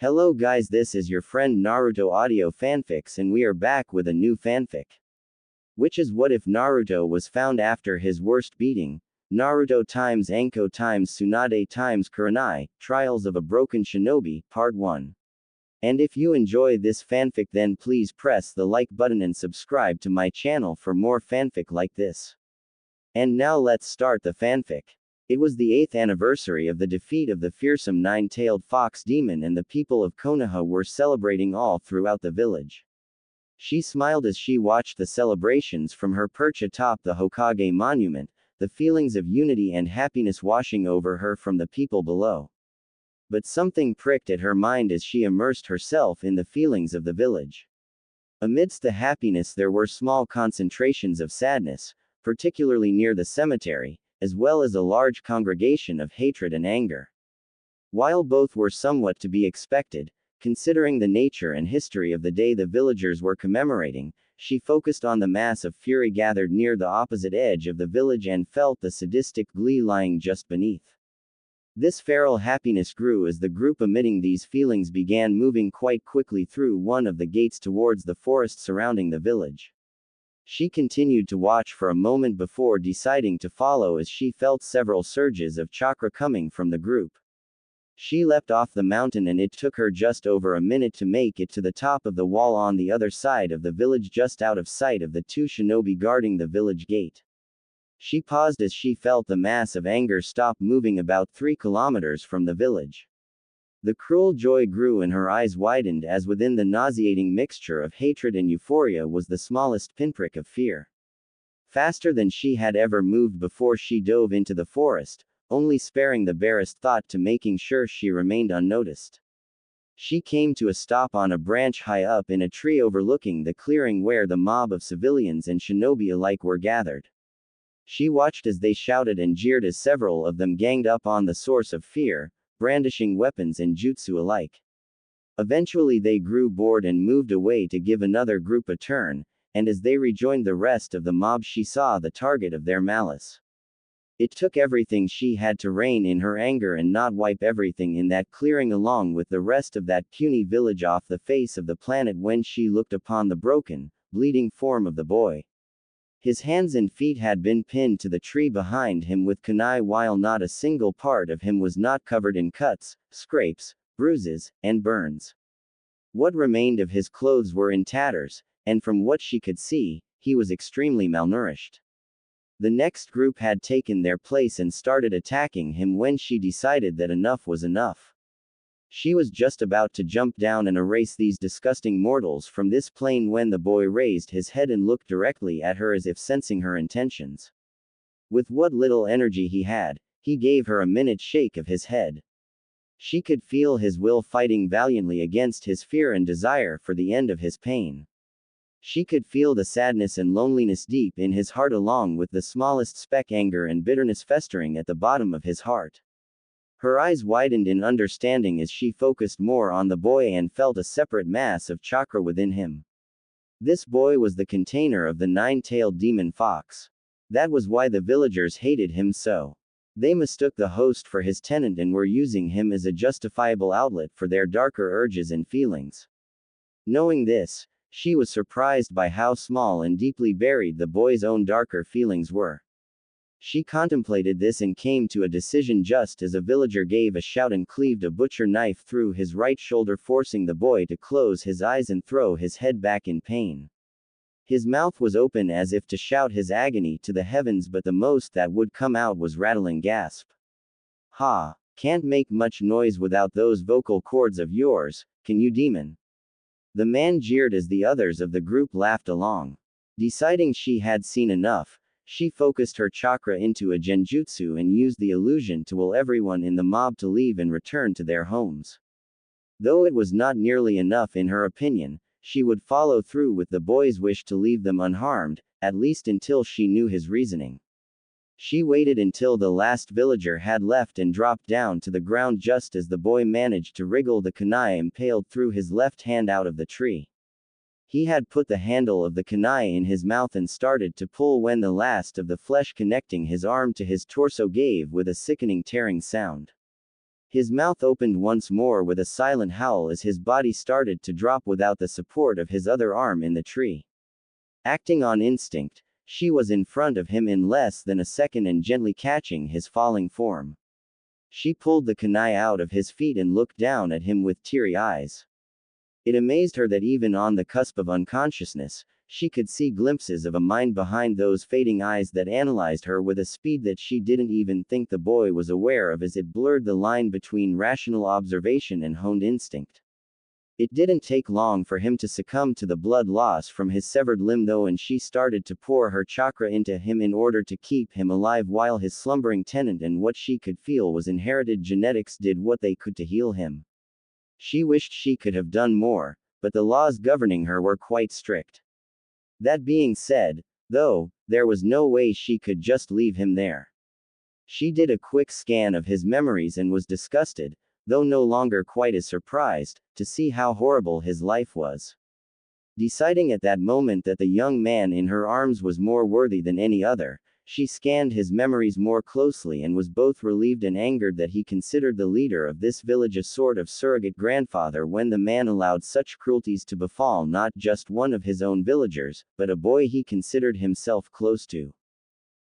Hello guys, this is your friend Naruto Audio Fanfics and we are back with a new fanfic. Which is what if Naruto was found after his worst beating? Naruto times Anko times Tsunade times Kurenai, Trials of a Broken Shinobi, Part 1. And if you enjoy this fanfic then please press the like button and subscribe to my channel for more fanfic like this. And now let's start the fanfic. It was the 8th anniversary of the defeat of the fearsome nine-tailed fox demon and the people of Konoha were celebrating all throughout the village. She smiled as she watched the celebrations from her perch atop the Hokage monument, the feelings of unity and happiness washing over her from the people below. But something pricked at her mind as she immersed herself in the feelings of the village. Amidst the happiness there were small concentrations of sadness, particularly near the cemetery, as well as a large congregation of hatred and anger. While both were somewhat to be expected, considering the nature and history of the day the villagers were commemorating, she focused on the mass of fury gathered near the opposite edge of the village and felt the sadistic glee lying just beneath. This feral happiness grew as the group emitting these feelings began moving quite quickly through one of the gates towards the forest surrounding the village. She continued to watch for a moment before deciding to follow as she felt several surges of chakra coming from the group. She leapt off the mountain and it took her just over a minute to make it to the top of the wall on the other side of the village just out of sight of the two shinobi guarding the village gate. She paused as she felt the mass of anger stop moving about 3 kilometers from the village. The cruel joy grew and her eyes widened as within the nauseating mixture of hatred and euphoria was the smallest pinprick of fear. Faster than she had ever moved before she dove into the forest, only sparing the barest thought to making sure she remained unnoticed. She came to a stop on a branch high up in a tree overlooking the clearing where the mob of civilians and shinobi alike were gathered. She watched as they shouted and jeered as several of them ganged up on the source of fear, brandishing weapons and jutsu alike. Eventually they grew bored and moved away to give another group a turn, and as they rejoined the rest of the mob she saw the target of their malice. It took everything she had to rein in her anger and not wipe everything in that clearing along with the rest of that puny village off the face of the planet when she looked upon the broken, bleeding form of the boy. His hands and feet had been pinned to the tree behind him with kunai while not a single part of him was not covered in cuts, scrapes, bruises, and burns. What remained of his clothes were in tatters, and from what she could see, he was extremely malnourished. The next group had taken their place and started attacking him when she decided that enough was enough. She was just about to jump down and erase these disgusting mortals from this plane when the boy raised his head and looked directly at her as if sensing her intentions. With what little energy he had, he gave her a minute shake of his head. She could feel his will fighting valiantly against his fear and desire for the end of his pain. She could feel the sadness and loneliness deep in his heart along with the smallest speck anger and bitterness festering at the bottom of his heart. Her eyes widened in understanding as she focused more on the boy and felt a separate mass of chakra within him. This boy was the container of the nine-tailed demon fox. That was why the villagers hated him so. They mistook the host for his tenant and were using him as a justifiable outlet for their darker urges and feelings. Knowing this, she was surprised by how small and deeply buried the boy's own darker feelings were. She contemplated this and came to a decision just as a villager gave a shout and cleaved a butcher knife through his right shoulder forcing the boy to close his eyes and throw his head back in pain. His mouth was open as if to shout his agony to the heavens but the most that would come out was rattling gasp. "Ha! Can't make much noise without those vocal cords of yours, can you, demon?" The man jeered as the others of the group laughed along. Deciding she had seen enough, she focused her chakra into a genjutsu and used the illusion to will everyone in the mob to leave and return to their homes. Though it was not nearly enough in her opinion, she would follow through with the boy's wish to leave them unharmed, at least until she knew his reasoning. She waited until the last villager had left and dropped down to the ground just as the boy managed to wriggle the kunai impaled through his left hand out of the tree. He had put the handle of the kunai in his mouth and started to pull when the last of the flesh connecting his arm to his torso gave with a sickening tearing sound. His mouth opened once more with a silent howl as his body started to drop without the support of his other arm in the tree. Acting on instinct, she was in front of him in less than a second and gently catching his falling form. She pulled the kunai out of his feet and looked down at him with teary eyes. It amazed her that even on the cusp of unconsciousness, she could see glimpses of a mind behind those fading eyes that analyzed her with a speed that she didn't even think the boy was aware of as it blurred the line between rational observation and honed instinct. It didn't take long for him to succumb to the blood loss from his severed limb though, and she started to pour her chakra into him in order to keep him alive while his slumbering tenant and what she could feel was inherited genetics did what they could to heal him. She wished she could have done more, but the laws governing her were quite strict. That being said, though, there was no way she could just leave him there. She did a quick scan of his memories and was disgusted, though no longer quite as surprised, to see how horrible his life was. Deciding at that moment that the young man in her arms was more worthy than any other, she scanned his memories more closely and was both relieved and angered that he considered the leader of this village a sort of surrogate grandfather when the man allowed such cruelties to befall not just one of his own villagers, but a boy he considered himself close to.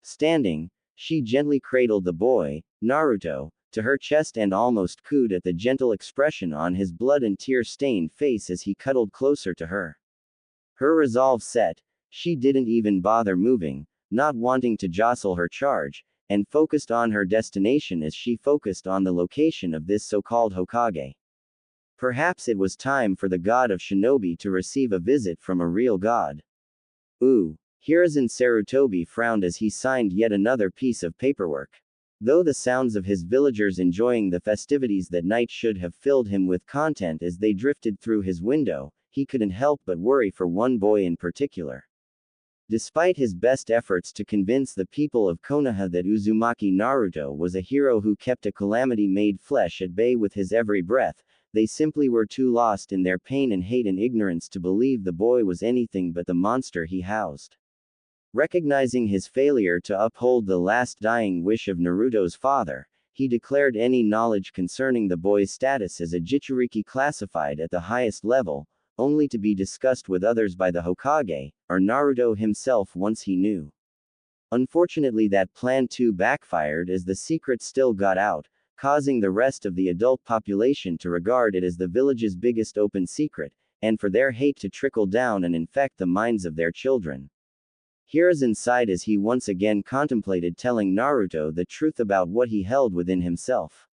Standing, she gently cradled the boy, Naruto, to her chest and almost cooed at the gentle expression on his blood and tear-stained face as he cuddled closer to her. Her resolve set, she didn't even bother moving, not wanting to jostle her charge, and focused on her destination as she focused on the location of this so-called Hokage. Perhaps it was time for the god of shinobi to receive a visit from a real god. Ooh. Hiruzen Sarutobi frowned as he signed yet another piece of paperwork. Though the sounds of his villagers enjoying the festivities that night should have filled him with content as they drifted through his window, he couldn't help but worry for one boy in particular. Despite his best efforts to convince the people of Konoha that Uzumaki Naruto was a hero who kept a calamity-made flesh at bay with his every breath, they simply were too lost in their pain and hate and ignorance to believe the boy was anything but the monster he housed. Recognizing his failure to uphold the last dying wish of Naruto's father, he declared any knowledge concerning the boy's status as a Jinchuriki classified at the highest level, only to be discussed with others by the Hokage, or Naruto himself once he knew. Unfortunately that plan too backfired as the secret still got out, causing the rest of the adult population to regard it as the village's biggest open secret, and for their hate to trickle down and infect the minds of their children. Hiruzen sighed as he once again contemplated telling Naruto the truth about what he held within himself.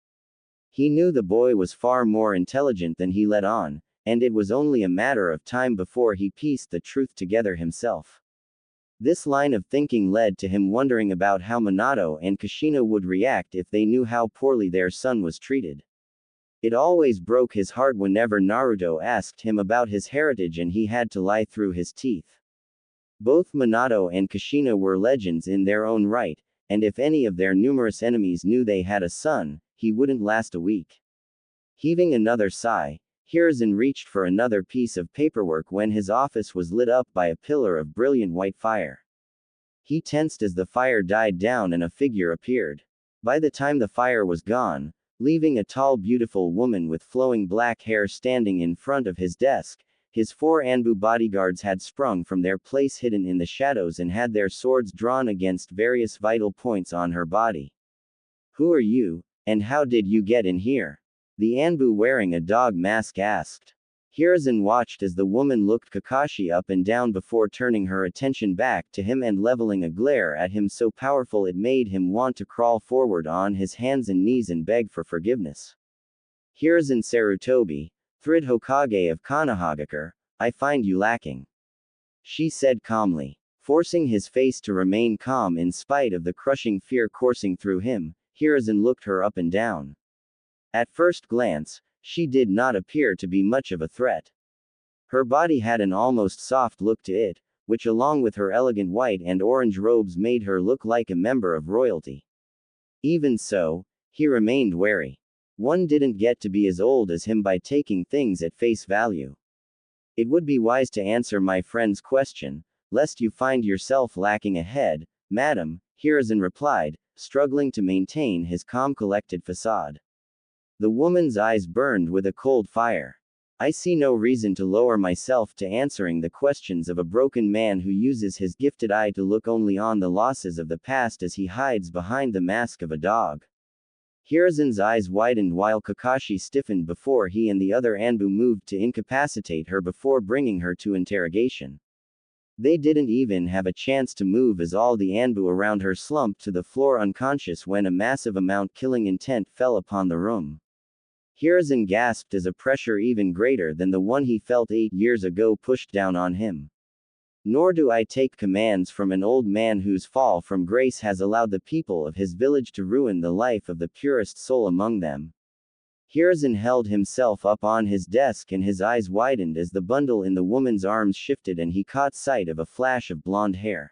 He knew the boy was far more intelligent than he let on, and it was only a matter of time before he pieced the truth together himself. This line of thinking led to him wondering about how Minato and Kushina would react if they knew how poorly their son was treated. It always broke his heart whenever Naruto asked him about his heritage and he had to lie through his teeth. Both Minato and Kushina were legends in their own right, and if any of their numerous enemies knew they had a son, he wouldn't last a week. Heaving another sigh, Hiruzen reached for another piece of paperwork when his office was lit up by a pillar of brilliant white fire. He tensed as the fire died down and a figure appeared. By the time the fire was gone, leaving a tall beautiful woman with flowing black hair standing in front of his desk, his 4 Anbu bodyguards had sprung from their place hidden in the shadows and had their swords drawn against various vital points on her body. "Who are you, and how did you get in here?" the Anbu wearing a dog mask asked. Hiruzen watched as the woman looked Kakashi up and down before turning her attention back to him and leveling a glare at him so powerful it made him want to crawl forward on his hands and knees and beg for forgiveness. "Hiruzen Sarutobi, Thrid Hokage of Konohagakure, I find you lacking," she said calmly. Forcing his face to remain calm in spite of the crushing fear coursing through him, Hiruzen looked her up and down. At first glance, she did not appear to be much of a threat. Her body had an almost soft look to it, which along with her elegant white and orange robes made her look like a member of royalty. Even so, he remained wary. One didn't get to be as old as him by taking things at face value. "It would be wise to answer my friend's question, lest you find yourself lacking a head, madam," Hiruzen replied, struggling to maintain his calm collected facade. The woman's eyes burned with a cold fire. I see no reason to lower myself to answering the questions of a broken man who uses his gifted eye to look only on the losses of the past as he hides behind the mask of a dog. Hiruzen's eyes widened while Kakashi stiffened before he and the other Anbu moved to incapacitate her before bringing her to interrogation. They didn't even have a chance to move as all the Anbu around her slumped to the floor unconscious when a massive amount killing intent fell upon the room. Hiruzen gasped as a pressure even greater than the one he felt 8 years ago pushed down on him. Nor do I take commands from an old man whose fall from grace has allowed the people of his village to ruin the life of the purest soul among them. Hiruzen held himself up on his desk and his eyes widened as the bundle in the woman's arms shifted and he caught sight of a flash of blonde hair.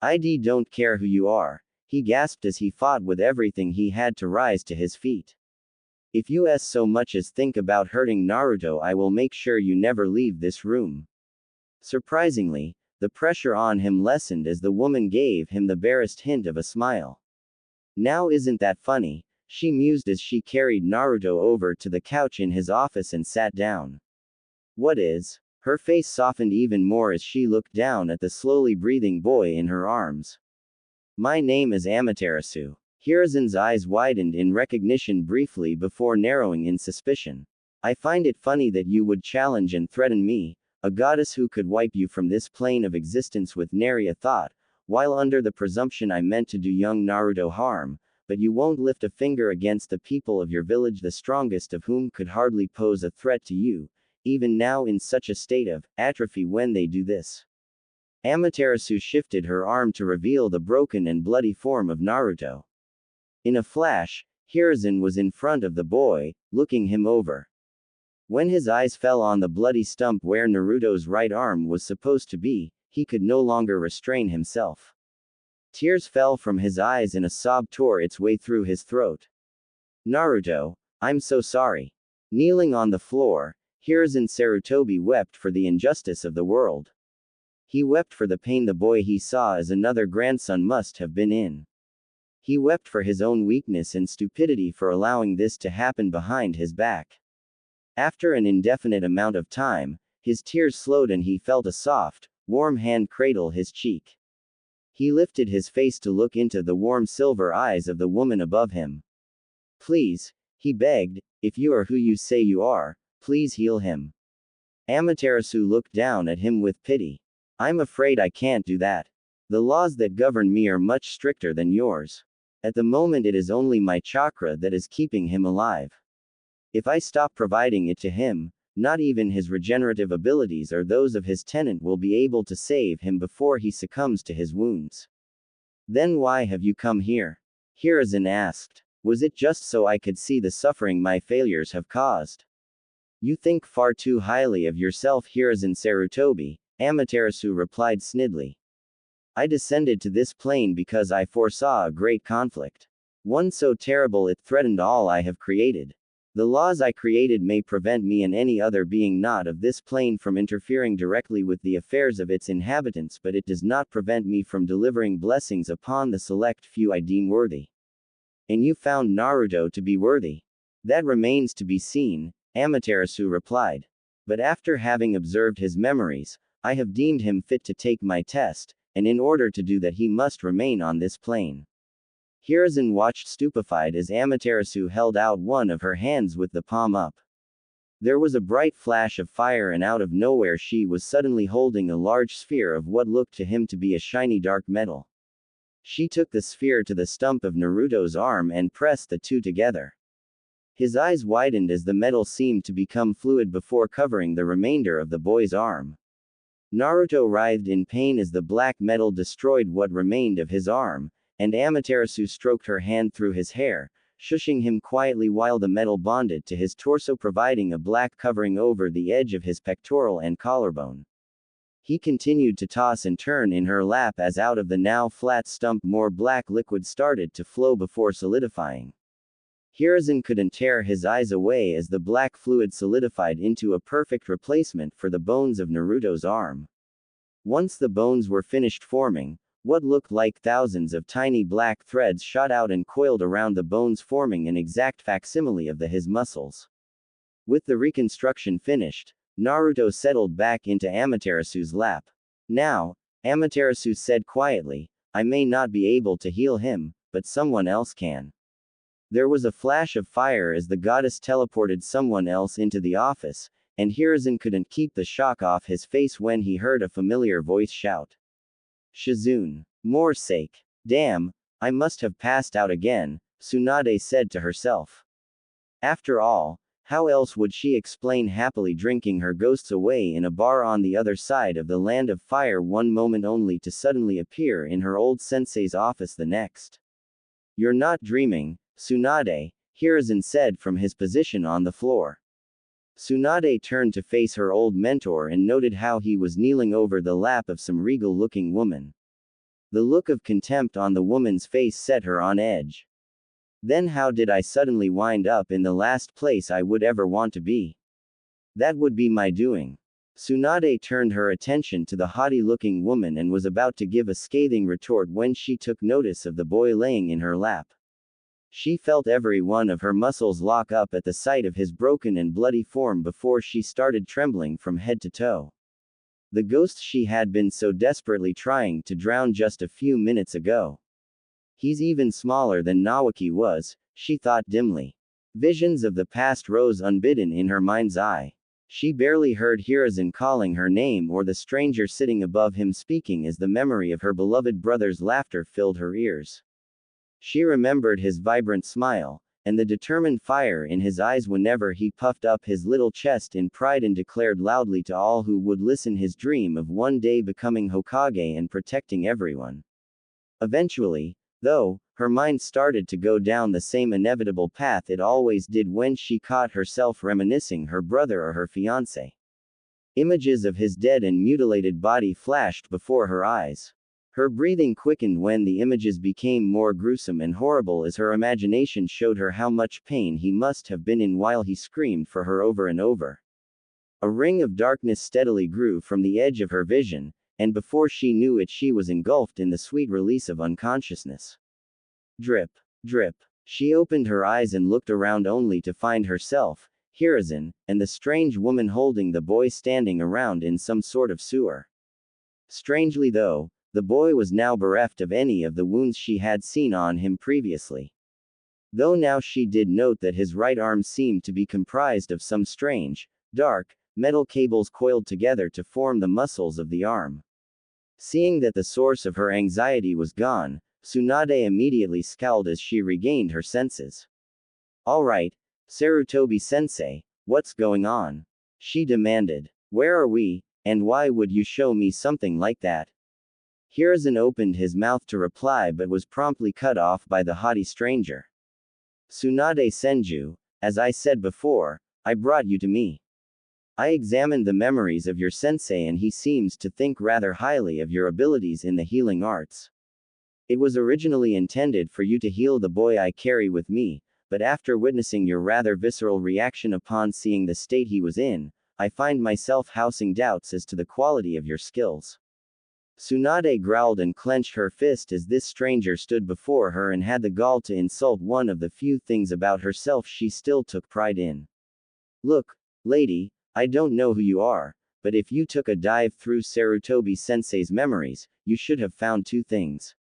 "I don't care who you are," he gasped as he fought with everything he had to rise to his feet. "If you so much as think about hurting Naruto, I will make sure you never leave this room." Surprisingly, the pressure on him lessened as the woman gave him the barest hint of a smile. "Now isn't that funny?" she mused as she carried Naruto over to the couch in his office and sat down. "What is?" Her face softened even more as she looked down at the slowly breathing boy in her arms. "My name is Amaterasu." Hiruzen's eyes widened in recognition briefly before narrowing in suspicion. "I find it funny that you would challenge and threaten me, a goddess who could wipe you from this plane of existence with nary a thought, while under the presumption I meant to do young Naruto harm, but you won't lift a finger against the people of your village, the strongest of whom could hardly pose a threat to you, even now in such a state of atrophy when they do this." Amaterasu shifted her arm to reveal the broken and bloody form of Naruto. In a flash, Hiruzen was in front of the boy, looking him over. When his eyes fell on the bloody stump where Naruto's right arm was supposed to be, he could no longer restrain himself. Tears fell from his eyes and a sob tore its way through his throat. "Naruto, I'm so sorry." Kneeling on the floor, Hiruzen Sarutobi wept for the injustice of the world. He wept for the pain the boy he saw as another grandson must have been in. He wept for his own weakness and stupidity for allowing this to happen behind his back. After an indefinite amount of time, his tears slowed and he felt a soft, warm hand cradle his cheek. He lifted his face to look into the warm silver eyes of the woman above him. "Please," he begged, "if you are who you say you are, please heal him." Amaterasu looked down at him with pity. "I'm afraid I can't do that. The laws that govern me are much stricter than yours. At the moment it is only my chakra that is keeping him alive. If I stop providing it to him, not even his regenerative abilities or those of his tenant will be able to save him before he succumbs to his wounds." "Then why have you come here?" Hiruzen asked. "Was it just so I could see the suffering my failures have caused?" "You think far too highly of yourself, Hiruzen Sarutobi," Amaterasu replied snidely. "I descended to this plane because I foresaw a great conflict. One so terrible it threatened all I have created. The laws I created may prevent me and any other being not of this plane from interfering directly with the affairs of its inhabitants, but it does not prevent me from delivering blessings upon the select few I deem worthy." "And you found Naruto to be worthy?" "That remains to be seen," Amaterasu replied. "But after having observed his memories, I have deemed him fit to take my test, and in order to do that he must remain on this plane." Hiruzen watched stupefied as Amaterasu held out one of her hands with the palm up. There was a bright flash of fire and out of nowhere she was suddenly holding a large sphere of what looked to him to be a shiny dark metal. She took the sphere to the stump of Naruto's arm and pressed the two together. His eyes widened as the metal seemed to become fluid before covering the remainder of the boy's arm. Naruto writhed in pain as the black metal destroyed what remained of his arm, and Amaterasu stroked her hand through his hair, shushing him quietly while the metal bonded to his torso, providing a black covering over the edge of his pectoral and collarbone. He continued to toss and turn in her lap as out of the now flat stump more black liquid started to flow before solidifying. Hiruzen couldn't tear his eyes away as the black fluid solidified into a perfect replacement for the bones of Naruto's arm. Once the bones were finished forming, What looked like thousands of tiny black threads shot out and coiled around the bones, forming an exact facsimile of his muscles. With the reconstruction finished, Naruto settled back into Amaterasu's lap. Now, Amaterasu said quietly, I may not be able to heal him, but someone else can. There was a flash of fire as the goddess teleported someone else into the office, and Hiruzen couldn't keep the shock off his face when he heard a familiar voice shout. Shizune. More sake. Damn, I must have passed out again, Tsunade said to herself. After all, how else would she explain happily drinking her ghosts away in a bar on the other side of the land of fire one moment only to suddenly appear in her old sensei's office the next? You're not dreaming, Tsunade, Hiruzen said from his position on the floor. Tsunade turned to face her old mentor and noted how he was kneeling over the lap of some regal-looking woman. The look of contempt on the woman's face set her on edge. Then how did I suddenly wind up in the last place I would ever want to be? That would be my doing. Tsunade turned her attention to the haughty-looking woman and was about to give a scathing retort when she took notice of the boy laying in her lap. She felt every one of her muscles lock up at the sight of his broken and bloody form before she started trembling from head to toe. The ghost she had been so desperately trying to drown just a few minutes ago. He's even smaller than Nawaki was, she thought dimly. Visions of the past rose unbidden in her mind's eye. She barely heard Hiruzen calling her name or the stranger sitting above him speaking as the memory of her beloved brother's laughter filled her ears. She remembered his vibrant smile, and the determined fire in his eyes whenever he puffed up his little chest in pride and declared loudly to all who would listen his dream of one day becoming Hokage and protecting everyone. Eventually, though, her mind started to go down the same inevitable path it always did when she caught herself reminiscing her brother or her fiancé. Images of his dead and mutilated body flashed before her eyes. Her breathing quickened when the images became more gruesome and horrible as her imagination showed her how much pain he must have been in while he screamed for her over and over. A ring of darkness steadily grew from the edge of her vision, and before she knew it she was engulfed in the sweet release of unconsciousness. Drip. Drip. She opened her eyes and looked around only to find herself, Hiruzen, and the strange woman holding the boy standing around in some sort of sewer. Strangely though, the boy was now bereft of any of the wounds she had seen on him previously. Though now she did note that his right arm seemed to be comprised of some strange, dark, metal cables coiled together to form the muscles of the arm. Seeing that the source of her anxiety was gone, Tsunade immediately scowled as she regained her senses. Alright, Sarutobi-sensei, what's going on? She demanded. Where are we, and why would you show me something like that? Hiruzen opened his mouth to reply but was promptly cut off by the haughty stranger. Tsunade Senju, as I said before, I brought you to me. I examined the memories of your sensei and he seems to think rather highly of your abilities in the healing arts. It was originally intended for you to heal the boy I carry with me, but after witnessing your rather visceral reaction upon seeing the state he was in, I find myself housing doubts as to the quality of your skills. Tsunade growled and clenched her fist as this stranger stood before her and had the gall to insult one of the few things about herself she still took pride in. Look, lady, I don't know who you are, but if you took a dive through Sarutobi-sensei's memories, you should have found two things.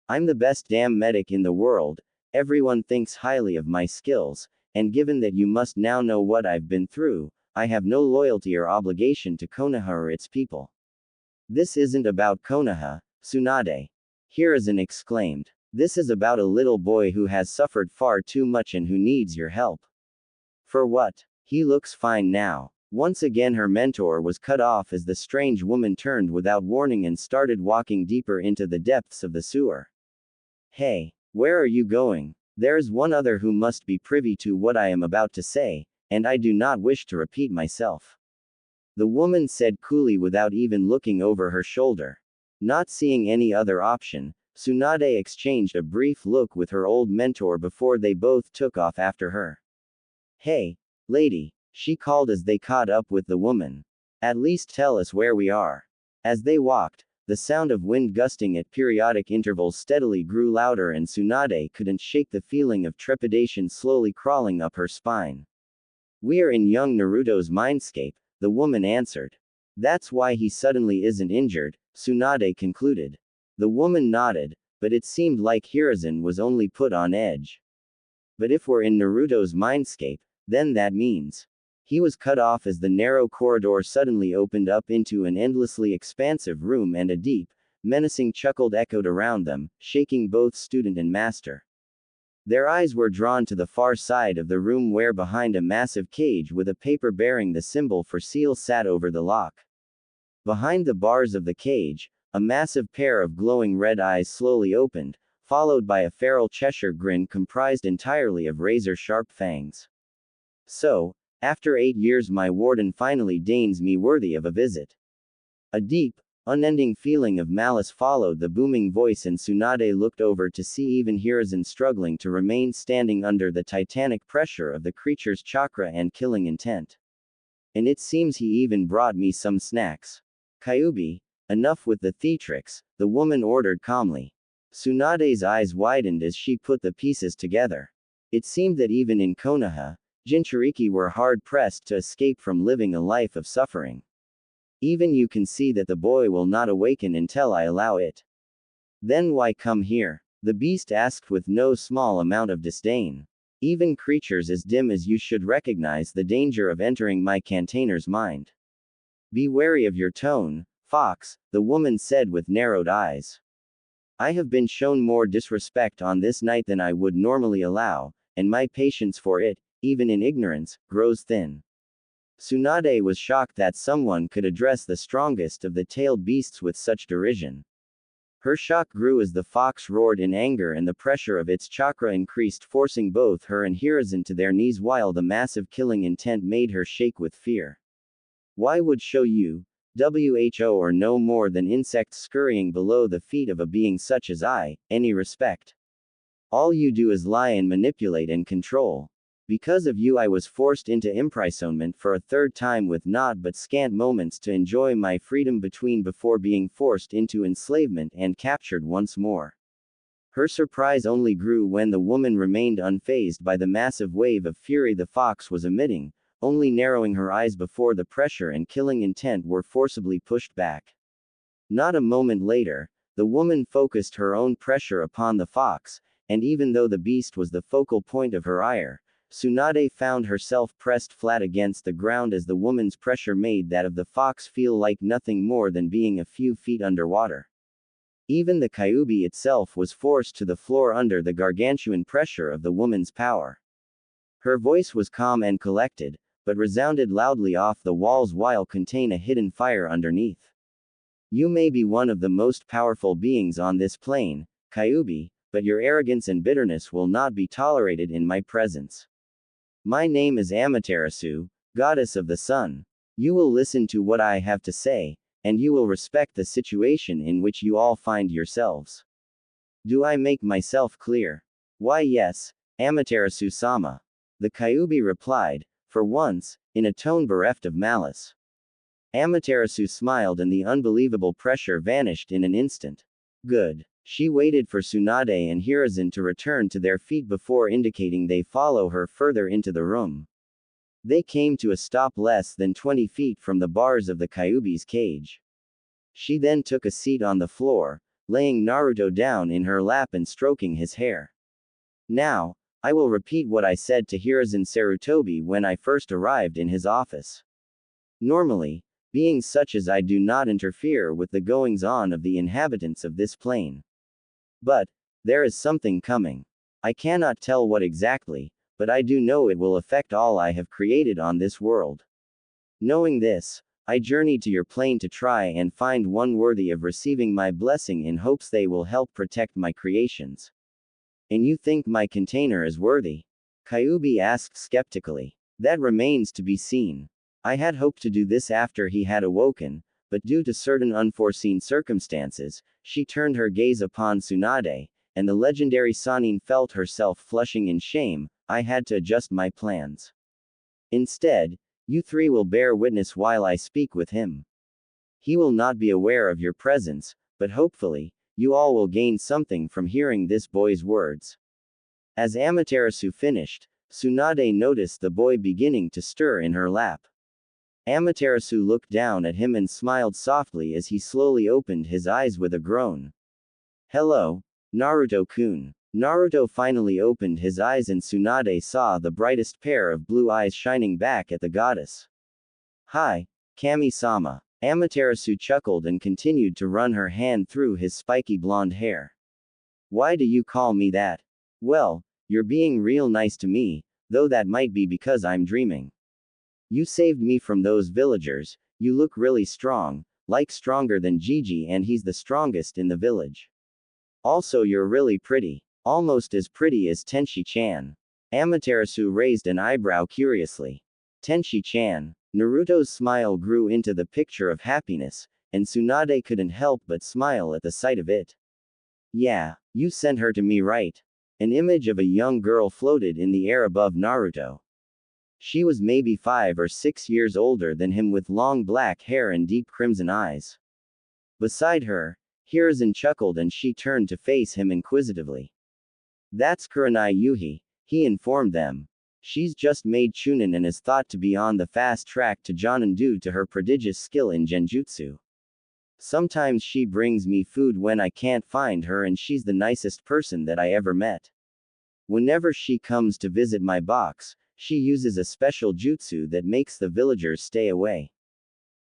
I'm the best damn medic in the world, everyone thinks highly of my skills, and given that you must now know what I've been through, I have no loyalty or obligation to Konoha or its people. This isn't about Konoha, Tsunade. Hiruzen exclaimed. This is about a little boy who has suffered far too much and who needs your help. For what? He looks fine now. Once again her mentor was cut off as the strange woman turned without warning and started walking deeper into the depths of the sewer. Hey, where are you going? There's one other who must be privy to what I am about to say, and I do not wish to repeat myself. The woman said coolly without even looking over her shoulder. Not seeing any other option, Tsunade exchanged a brief look with her old mentor before they both took off after her. Hey, lady, she called as they caught up with the woman. At least tell us where we are. As they walked, The sound of wind gusting at periodic intervals steadily grew louder, and Tsunade couldn't shake the feeling of trepidation slowly crawling up her spine. "We are in young Naruto's mindscape," the woman answered. "That's why he suddenly isn't injured," Tsunade concluded. The woman nodded, but it seemed like Hiruzen was only put on edge. "But if we're in Naruto's mindscape, then that means..." He was cut off as the narrow corridor suddenly opened up into an endlessly expansive room, and a deep, menacing chuckle echoed around them, shaking both student and master. Their eyes were drawn to the far side of the room, where behind a massive cage with a paper bearing the symbol for seal sat over the lock. Behind the bars of the cage, a massive pair of glowing red eyes slowly opened, followed by a feral Cheshire grin comprised entirely of razor-sharp fangs. "So, after 8 years my warden finally deigns me worthy of a visit." A deep, unending feeling of malice followed the booming voice, and Tsunade looked over to see even Hiruzen struggling to remain standing under the titanic pressure of the creature's chakra and killing intent. "And it seems he even brought me some snacks. Kyuubi, enough with the theatrics," the woman ordered calmly. Tsunade's eyes widened as she put the pieces together. It seemed that even in Konoha, Jinchuriki were hard-pressed to escape from living a life of suffering. "Even you can see that the boy will not awaken until I allow it. Then why come here?" the beast asked with no small amount of disdain. "Even creatures as dim as you should recognize the danger of entering my container's mind." "Be wary of your tone, Fox," the woman said with narrowed eyes. "I have been shown more disrespect on this night than I would normally allow, and my patience for it, even in ignorance, grows thin." Tsunade was shocked that someone could address the strongest of the tailed beasts with such derision. Her shock grew as the fox roared in anger and the pressure of its chakra increased, forcing both her and Hiruzen to their knees, while the massive killing intent made her shake with fear. "Why would show you, who are no more than insects scurrying below the feet of a being such as I, any respect? All you do is lie and manipulate and control. Because of you I was forced into imprisonment for a third time with naught but scant moments to enjoy my freedom between before being forced into enslavement and captured once more." Her surprise only grew when the woman remained unfazed by the massive wave of fury the fox was emitting, only narrowing her eyes before the pressure and killing intent were forcibly pushed back. Not a moment later, the woman focused her own pressure upon the fox, and even though the beast was the focal point of her ire, Tsunade found herself pressed flat against the ground as the woman's pressure made that of the fox feel like nothing more than being a few feet underwater. Even the Kyuubi itself was forced to the floor under the gargantuan pressure of the woman's power. Her voice was calm and collected, but resounded loudly off the walls while contain a hidden fire underneath. "You may be one of the most powerful beings on this plane, Kyuubi, but your arrogance and bitterness will not be tolerated in my presence. My name is Amaterasu, goddess of the sun. You will listen to what I have to say, and you will respect the situation in which you all find yourselves. Do I make myself clear?" "Why yes, Amaterasu-sama," the Kyuubi replied, for once, in a tone bereft of malice. Amaterasu smiled and the unbelievable pressure vanished in an instant. "Good." She waited for Tsunade and Hiruzen to return to their feet before indicating they follow her further into the room. They came to a stop less than 20 feet from the bars of the Kyuubi's cage. She then took a seat on the floor, laying Naruto down in her lap and stroking his hair. "Now, I will repeat what I said to Hiruzen Sarutobi when I first arrived in his office. Normally, beings such as I do not interfere with the goings-on of the inhabitants of this plane. But there is something coming. I cannot tell what exactly, but I do know it will affect all I have created on this world. Knowing this, I journey to your plane to try and find one worthy of receiving my blessing in hopes they will help protect my creations." "And you think my container is worthy?" Kyuubi asked skeptically. "That remains to be seen. I had hoped to do this after he had awoken, but due to certain unforeseen circumstances, she turned her gaze upon Tsunade, and the legendary Sannin felt herself flushing in shame. I had to adjust my plans. Instead, you three will bear witness while I speak with him." He will not be aware of your presence, but hopefully, you all will gain something from hearing this boy's words. As Amaterasu finished, Tsunade noticed the boy beginning to stir in her lap. Amaterasu looked down at him and smiled softly as he slowly opened his eyes with a groan. Hello, Naruto-kun. Naruto finally opened his eyes and Tsunade saw the brightest pair of blue eyes shining back at the goddess. Hi, Kami-sama. Amaterasu chuckled and continued to run her hand through his spiky blonde hair. Why do you call me that? Well, you're being real nice to me, though that might be because I'm dreaming. You saved me from those villagers, you look really strong, like stronger than Gigi and he's the strongest in the village. Also you're really pretty, almost as pretty as Tenshi-chan. Amaterasu raised an eyebrow curiously. Tenshi-chan. Naruto's smile grew into the picture of happiness, and Tsunade couldn't help but smile at the sight of it. Yeah, you sent her to me, right? An image of a young girl floated in the air above Naruto. She was maybe 5 or 6 years older than him with long black hair and deep crimson eyes. Beside her, Hiruzen chuckled and she turned to face him inquisitively. That's Kurenai Yuhi, he informed them. She's just made Chunin and is thought to be on the fast track to Jonin due to her prodigious skill in Genjutsu. Sometimes she brings me food when I can't find her and she's the nicest person that I ever met. Whenever she comes to visit my box, she uses a special jutsu that makes the villagers stay away.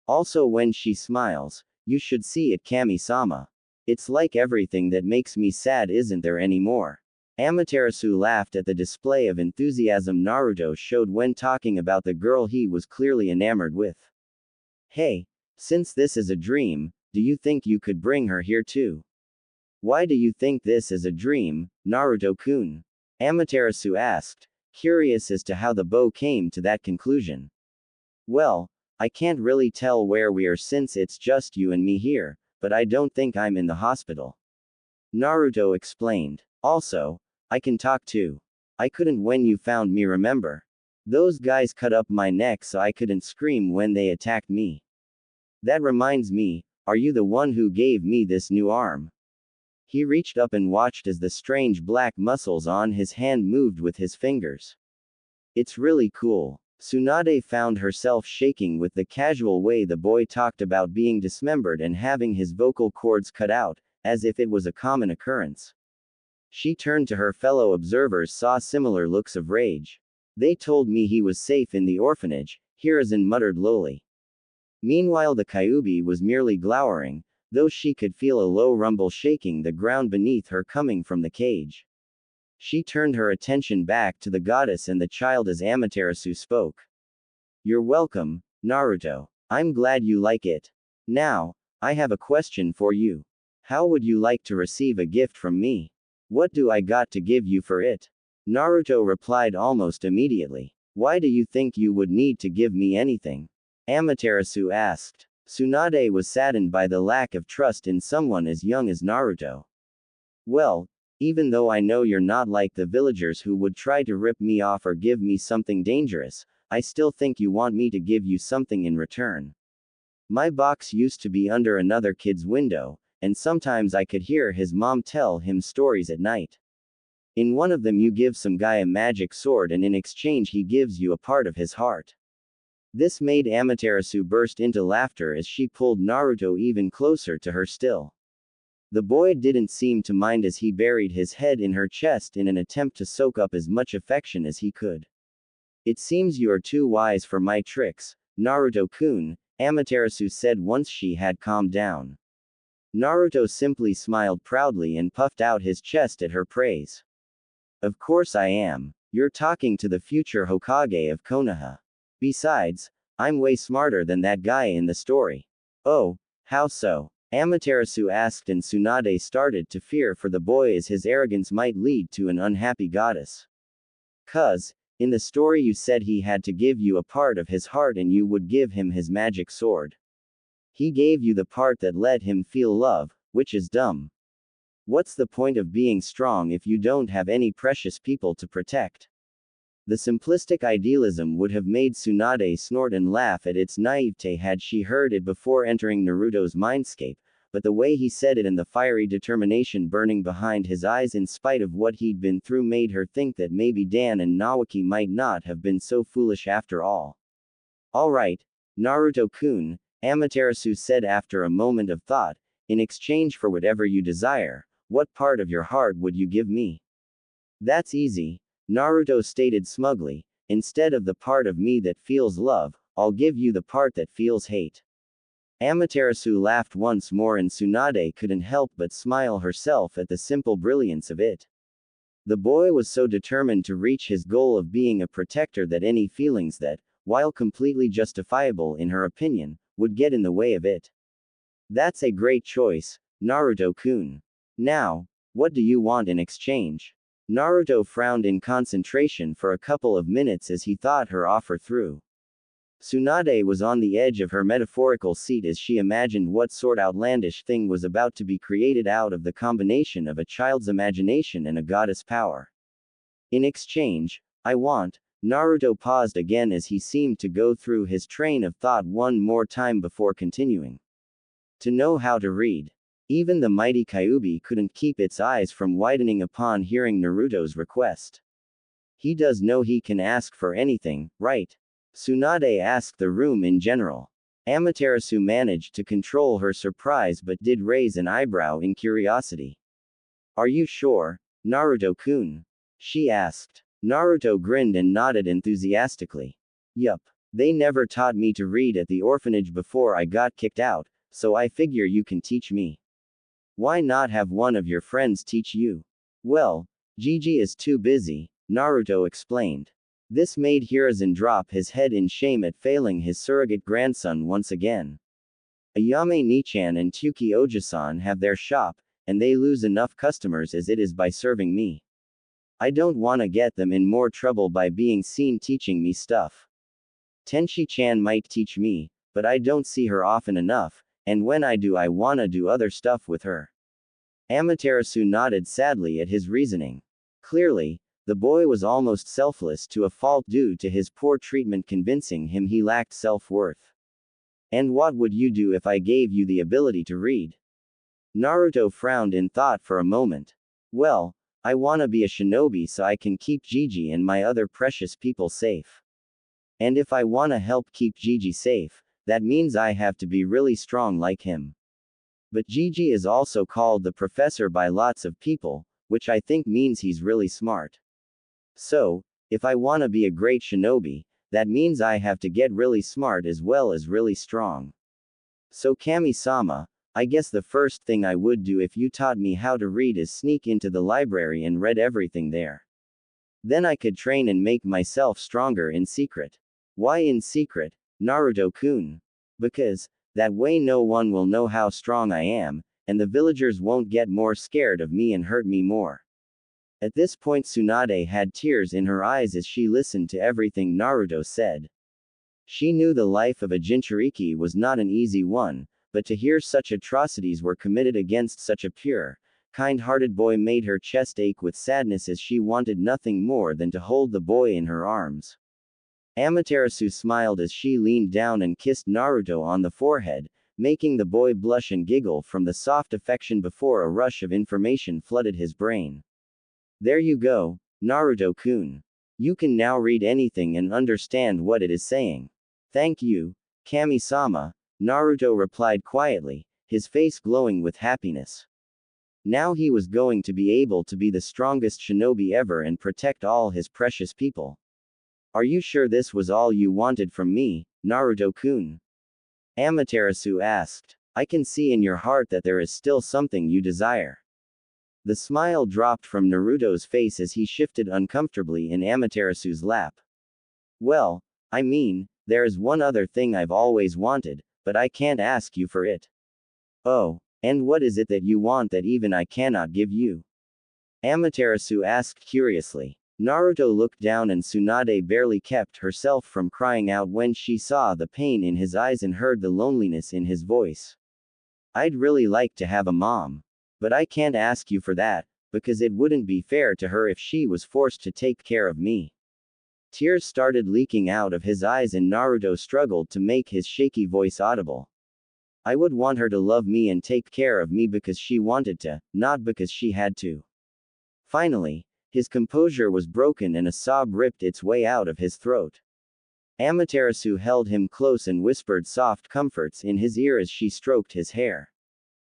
Also when she smiles, you should see it, Kami-sama. It's like everything that makes me sad isn't there anymore. Amaterasu laughed at the display of enthusiasm Naruto showed when talking about the girl he was clearly enamored with. Hey, since this is a dream, do you think you could bring her here too? Why do you think this is a dream, Naruto-kun? Amaterasu asked, curious as to how the bow came to that conclusion. Well, I can't really tell where we are since it's just you and me here, but I don't think I'm in the hospital. Naruto explained. Also, I can talk too. I couldn't when you found me, remember? Those guys cut up my neck so I couldn't scream when they attacked me. That reminds me, are you the one who gave me this new arm? He reached up and watched as the strange black muscles on his hand moved with his fingers. It's really cool. Tsunade found herself shaking with the casual way the boy talked about being dismembered and having his vocal cords cut out, as if it was a common occurrence. She turned to her fellow observers, saw similar looks of rage. They told me he was safe in the orphanage, Hiruzen muttered lowly. Meanwhile the Kyuubi was merely glowering, though she could feel a low rumble shaking the ground beneath her coming from the cage. She turned her attention back to the goddess and the child as Amaterasu spoke. You're welcome, Naruto. I'm glad you like it. Now, I have a question for you. How would you like to receive a gift from me? What do I got to give you for it? Naruto replied almost immediately. Why do you think you would need to give me anything? Amaterasu asked. Tsunade was saddened by the lack of trust in someone as young as Naruto. Well, even though I know you're not like the villagers who would try to rip me off or give me something dangerous, I still think you want me to give you something in return. My box used to be under another kid's window, and sometimes I could hear his mom tell him stories at night. In one of them you give some guy a magic sword and in exchange he gives you a part of his heart. This made Amaterasu burst into laughter as she pulled Naruto even closer to her still. The boy didn't seem to mind as he buried his head in her chest in an attempt to soak up as much affection as he could. It seems you are too wise for my tricks, Naruto-kun, Amaterasu said once she had calmed down. Naruto simply smiled proudly and puffed out his chest at her praise. Of course I am. You're talking to the future Hokage of Konoha. Besides, I'm way smarter than that guy in the story. Oh, how so? Amaterasu asked and Tsunade started to fear for the boy as his arrogance might lead to an unhappy goddess. 'Cause, in the story you said he had to give you a part of his heart and you would give him his magic sword. He gave you the part that let him feel love, which is dumb. What's the point of being strong if you don't have any precious people to protect? The simplistic idealism would have made Tsunade snort and laugh at its naivete had she heard it before entering Naruto's mindscape, but the way he said it and the fiery determination burning behind his eyes in spite of what he'd been through made her think that maybe Dan and Nawaki might not have been so foolish after all. Alright, Naruto-kun, Amaterasu said after a moment of thought, in exchange for whatever you desire, what part of your heart would you give me? That's easy, Naruto stated smugly, instead of the part of me that feels love, I'll give you the part that feels hate. Amaterasu laughed once more and Tsunade couldn't help but smile herself at the simple brilliance of it. The boy was so determined to reach his goal of being a protector that any feelings that, while completely justifiable in her opinion, would get in the way of it. That's a great choice, Naruto-kun. Now, what do you want in exchange? Naruto frowned in concentration for a couple of minutes as he thought her offer through. Tsunade was on the edge of her metaphorical seat as she imagined what sort outlandish thing was about to be created out of the combination of a child's imagination and a goddess power. In exchange, I want. Naruto paused again as he seemed to go through his train of thought one more time before continuing. To know how to read. Even the mighty Kyuubi couldn't keep its eyes from widening upon hearing Naruto's request. He does know he can ask for anything, right? Tsunade asked the room in general. Amaterasu managed to control her surprise but did raise an eyebrow in curiosity. Are you sure, Naruto-kun? She asked. Naruto grinned and nodded enthusiastically. Yup. They never taught me to read at the orphanage before I got kicked out, so I figure you can teach me. Why not have one of your friends teach you? Well, Gigi is too busy, Naruto explained. This made Hiruzen drop his head in shame at failing his surrogate grandson once again. Ayame Nichan and Tuki Ojisan have their shop, and they lose enough customers as it is by serving me. I don't wanna get them in more trouble by being seen teaching me stuff. Tenshi-chan might teach me, but I don't see her often enough, and when I do I wanna do other stuff with her. Amaterasu nodded sadly at his reasoning. Clearly, the boy was almost selfless to a fault due to his poor treatment convincing him he lacked self-worth. And what would you do if I gave you the ability to read? Naruto frowned in thought for a moment. Well, I wanna be a shinobi so I can keep Gigi and my other precious people safe. And if I wanna help keep Gigi safe, that means I have to be really strong like him. But Gigi is also called the professor by lots of people, which I think means he's really smart. So, if I wanna be a great shinobi, that means I have to get really smart as well as really strong. So Kami-sama, I guess the first thing I would do if you taught me how to read is sneak into the library and read everything there. Then I could train and make myself stronger in secret. Why in secret, Naruto-kun? Because, that way no one will know how strong I am, and the villagers won't get more scared of me and hurt me more. At this point Tsunade had tears in her eyes as she listened to everything Naruto said. She knew the life of a Jinchuriki was not an easy one, but to hear such atrocities were committed against such a pure, kind-hearted boy made her chest ache with sadness as she wanted nothing more than to hold the boy in her arms. Amaterasu smiled as she leaned down and kissed Naruto on the forehead, making the boy blush and giggle from the soft affection before a rush of information flooded his brain. There you go, Naruto-kun. You can now read anything and understand what it is saying. Thank you, Kami-sama, Naruto replied quietly, his face glowing with happiness. Now he was going to be able to be the strongest shinobi ever and protect all his precious people. Are you sure this was all you wanted from me, Naruto-kun? Amaterasu asked. I can see in your heart that there is still something you desire. The smile dropped from Naruto's face as he shifted uncomfortably in Amaterasu's lap. Well, I mean, there is one other thing I've always wanted, but I can't ask you for it. Oh, and what is it that you want that even I cannot give you? Amaterasu asked curiously. Naruto looked down and Tsunade barely kept herself from crying out when she saw the pain in his eyes and heard the loneliness in his voice. I'd really like to have a mom. But I can't ask you for that, because it wouldn't be fair to her if she was forced to take care of me. Tears started leaking out of his eyes and Naruto struggled to make his shaky voice audible. I would want her to love me and take care of me because she wanted to, not because she had to. Finally, his composure was broken and a sob ripped its way out of his throat. Amaterasu held him close and whispered soft comforts in his ear as she stroked his hair.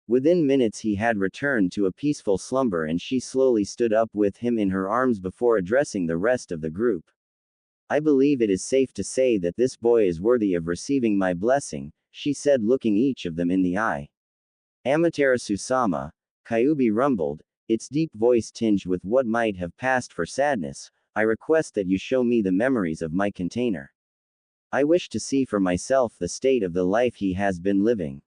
Within minutes he had returned to a peaceful slumber and she slowly stood up with him in her arms before addressing the rest of the group. I believe it is safe to say that this boy is worthy of receiving my blessing, she said, looking each of them in the eye. Amaterasu-sama, Kyuubi rumbled, its deep voice tinged with what might have passed for sadness. I request that you show me the memories of my container. I wish to see for myself the state of the life he has been living.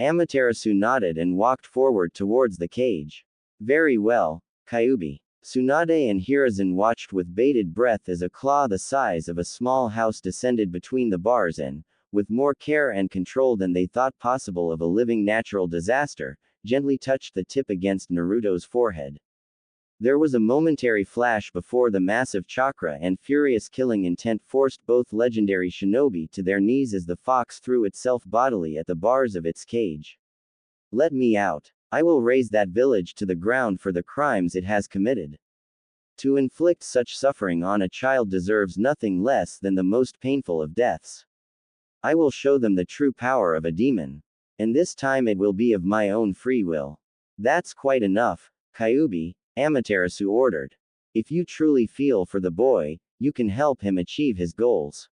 Amaterasu nodded and walked forward towards the cage. Very well, Kyuubi. Tsunade and Hiruzen watched with bated breath as a claw the size of a small house descended between the bars and, with more care and control than they thought possible of a living natural disaster, gently touched the tip against Naruto's forehead. There was a momentary flash before the massive chakra and furious killing intent forced both legendary shinobi to their knees as the fox threw itself bodily at the bars of its cage. Let me out. I will raze that village to the ground for the crimes it has committed. To inflict such suffering on a child deserves nothing less than the most painful of deaths. I will show them the true power of a demon. And this time it will be of my own free will. That's quite enough, Kyuubi, Amaterasu ordered. If you truly feel for the boy, you can help him achieve his goals.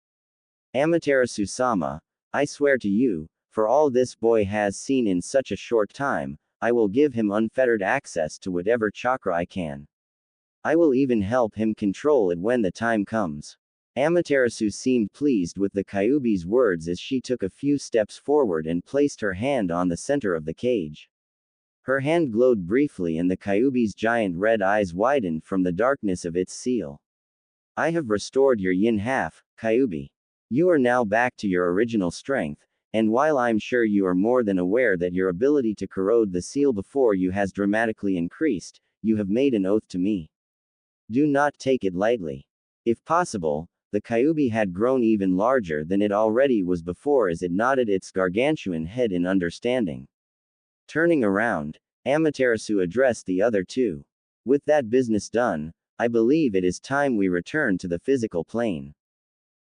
Amaterasu-sama, I swear to you, for all this boy has seen in such a short time, I will give him unfettered access to whatever chakra I can. I will even help him control it when the time comes. Amaterasu seemed pleased with the Kyuubi's words as she took a few steps forward and placed her hand on the center of the cage. Her hand glowed briefly and the Kyuubi's giant red eyes widened from the darkness of its seal. I have restored your yin half, Kyuubi. You are now back to your original strength, and while I'm sure you are more than aware that your ability to corrode the seal before you has dramatically increased, you have made an oath to me. Do not take it lightly. If possible, the Kyuubi had grown even larger than it already was before as it nodded its gargantuan head in understanding. Turning around, Amaterasu addressed the other two. With that business done, I believe it is time we return to the physical plane.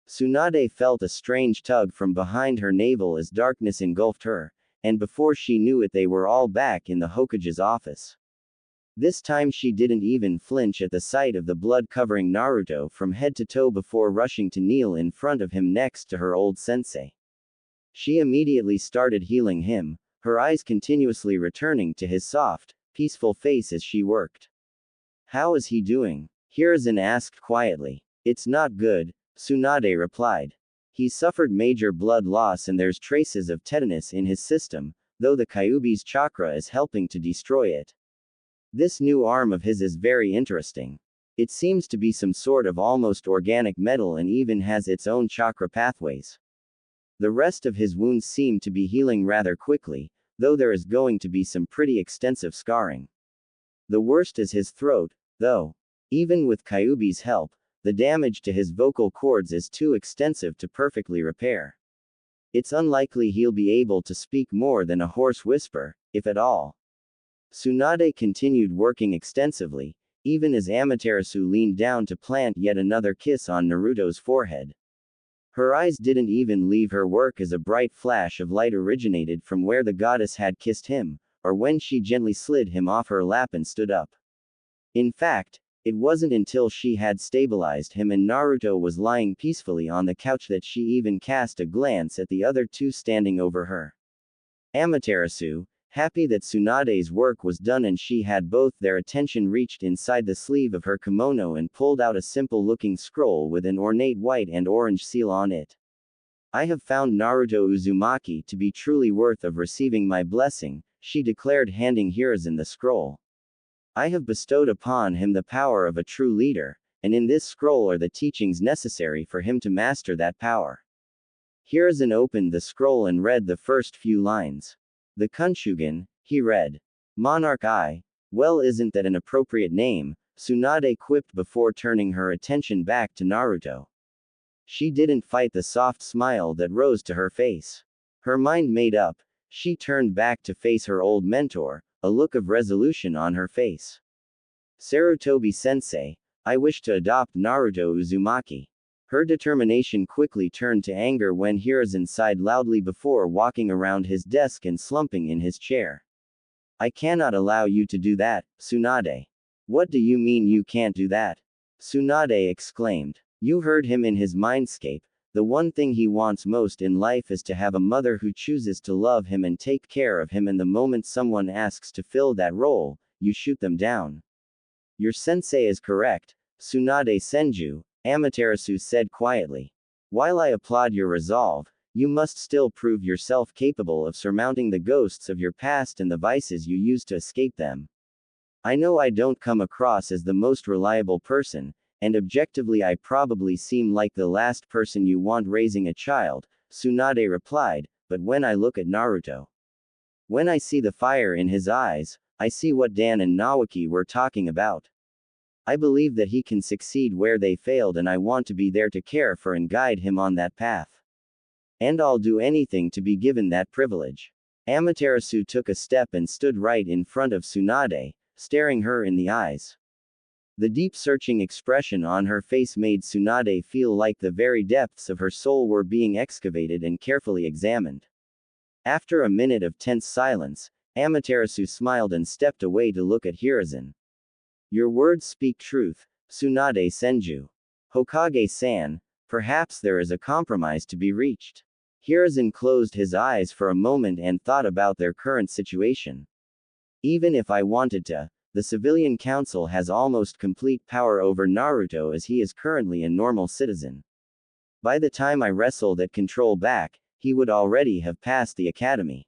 Tsunade felt a strange tug from behind her navel as darkness engulfed her, and before she knew it they were all back in the Hokage's office. This time she didn't even flinch at the sight of the blood covering Naruto from head to toe before rushing to kneel in front of him next to her old sensei. She immediately started healing him, her eyes continuously returning to his soft, peaceful face as she worked. How is he doing? Hiruzen asked quietly. It's not good, Tsunade replied. He's suffered major blood loss and there's traces of tetanus in his system, though the Kyuubi's chakra is helping to destroy it. This new arm of his is very interesting. It seems to be some sort of almost organic metal and even has its own chakra pathways. The rest of his wounds seem to be healing rather quickly, though there is going to be some pretty extensive scarring. The worst is his throat, though. Even with Kyuubi's help, the damage to his vocal cords is too extensive to perfectly repair. It's unlikely he'll be able to speak more than a hoarse whisper, if at all. Tsunade continued working extensively, even as Amaterasu leaned down to plant yet another kiss on Naruto's forehead. Her eyes didn't even leave her work as a bright flash of light originated from where the goddess had kissed him, or when she gently slid him off her lap and stood up. In fact, it wasn't until she had stabilized him and Naruto was lying peacefully on the couch that she even cast a glance at the other two standing over her. Amaterasu, happy that Tsunade's work was done and she had both their attention, reached inside the sleeve of her kimono and pulled out a simple-looking scroll with an ornate white and orange seal on it. I have found Naruto Uzumaki to be truly worth of receiving my blessing, she declared, handing Hiruzen the scroll. I have bestowed upon him the power of a true leader, and in this scroll are the teachings necessary for him to master that power. Hiruzen opened the scroll and read the first few lines. The Kunshugen, he read. Monarch I. Well, isn't that an appropriate name? Tsunade quipped before turning her attention back to Naruto. She didn't fight the soft smile that rose to her face. Her mind made up, she turned back to face her old mentor, a look of resolution on her face. Sarutobi-sensei, I wish to adopt Naruto Uzumaki. Her determination quickly turned to anger when Hiruzen sighed loudly before walking around his desk and slumping in his chair. I cannot allow you to do that, Tsunade. What do you mean you can't do that? Tsunade exclaimed. You heard him in his mindscape. The one thing he wants most in life is to have a mother who chooses to love him and take care of him, and the moment someone asks to fill that role, you shoot them down. Your sensei is correct, Tsunade Senju, Amaterasu said quietly. While I applaud your resolve, you must still prove yourself capable of surmounting the ghosts of your past and the vices you used to escape them. I know I don't come across as the most reliable person, and objectively I probably seem like the last person you want raising a child, Tsunade replied, but when I look at Naruto, when I see the fire in his eyes, I see what Dan and Nawaki were talking about. I believe that he can succeed where they failed, and I want to be there to care for and guide him on that path. And I'll do anything to be given that privilege. Amaterasu took a step and stood right in front of Tsunade, staring her in the eyes. The deep searching expression on her face made Tsunade feel like the very depths of her soul were being excavated and carefully examined. After a minute of tense silence, Amaterasu smiled and stepped away to look at Hiruzen. Your words speak truth, Tsunade Senju. Hokage-san, perhaps there is a compromise to be reached. Hiruzen closed his eyes for a moment and thought about their current situation. Even if I wanted to, the civilian council has almost complete power over Naruto as he is currently a normal citizen. By the time I wrestle that control back, he would already have passed the academy.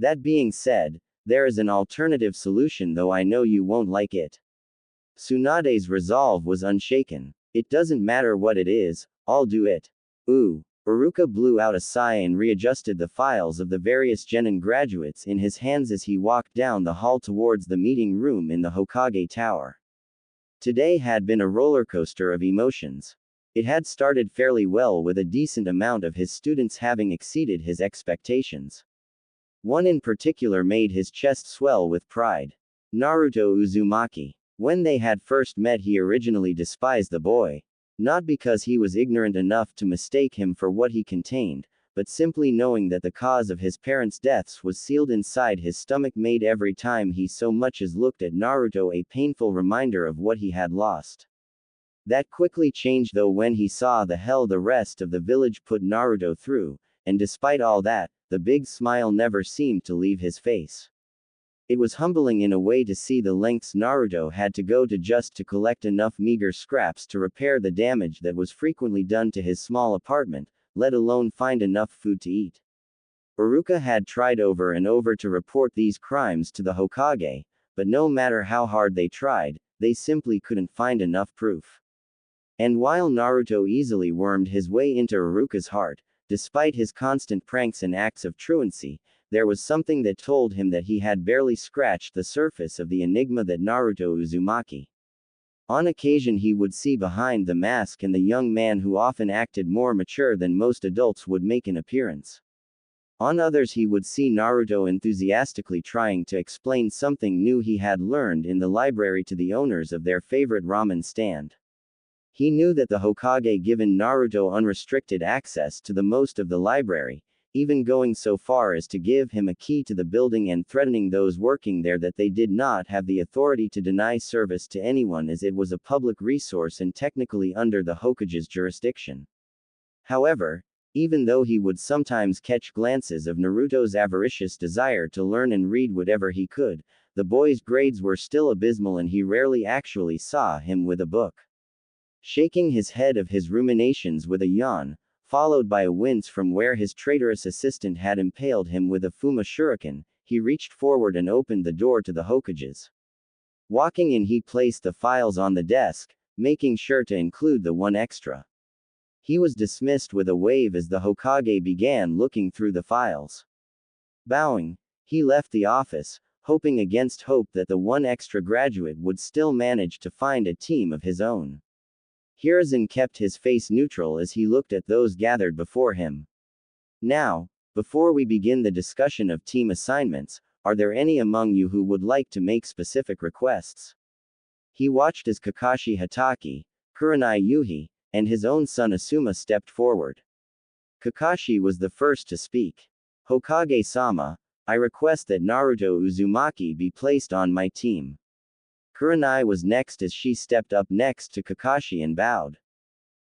That being said, there is an alternative solution, though I know you won't like it. Tsunade's resolve was unshaken. It doesn't matter what it is, I'll do it. Ooh. Iruka blew out a sigh and readjusted the files of the various genin graduates in his hands as he walked down the hall towards the meeting room in the Hokage Tower. Today had been a roller coaster of emotions. It had started fairly well, with a decent amount of his students having exceeded his expectations. One in particular made his chest swell with pride. Naruto Uzumaki. When they had first met, he originally despised the boy. Not because he was ignorant enough to mistake him for what he contained, but simply knowing that the cause of his parents' deaths was sealed inside his stomach made every time he so much as looked at Naruto a painful reminder of what he had lost. That quickly changed though when he saw the hell the rest of the village put Naruto through, and despite all that, the big smile never seemed to leave his face. It was humbling in a way to see the lengths Naruto had to go to just to collect enough meager scraps to repair the damage that was frequently done to his small apartment, let alone find enough food to eat. Iruka had tried over and over to report these crimes to the Hokage, but no matter how hard they tried, they simply couldn't find enough proof. And while Naruto easily wormed his way into Iruka's heart, despite his constant pranks and acts of truancy, there was something that told him that he had barely scratched the surface of the enigma that Naruto Uzumaki. On occasion he would see behind the mask, and the young man who often acted more mature than most adults would make an appearance. On others he would see Naruto enthusiastically trying to explain something new he had learned in the library to the owners of their favorite ramen stand. He knew that the Hokage given Naruto unrestricted access to the most of the library, even going so far as to give him a key to the building and threatening those working there that they did not have the authority to deny service to anyone, as it was a public resource and technically under the Hokage's jurisdiction. However, even though he would sometimes catch glances of Naruto's avaricious desire to learn and read whatever he could, the boy's grades were still abysmal and he rarely actually saw him with a book. Shaking his head of his ruminations with a yawn, followed by a wince from where his traitorous assistant had impaled him with a Fuma shuriken, he reached forward and opened the door to the Hokage's. Walking in, he placed the files on the desk, making sure to include the one extra. He was dismissed with a wave as the Hokage began looking through the files. Bowing, he left the office, hoping against hope that the one extra graduate would still manage to find a team of his own. Hiruzen kept his face neutral as he looked at those gathered before him. Now, before we begin the discussion of team assignments, are there any among you who would like to make specific requests? He watched as Kakashi Hatake, Kurenai Yuhi, and his own son Asuma stepped forward. Kakashi was the first to speak. Hokage-sama, I request that Naruto Uzumaki be placed on my team. Kurenai was next as she stepped up next to Kakashi and bowed.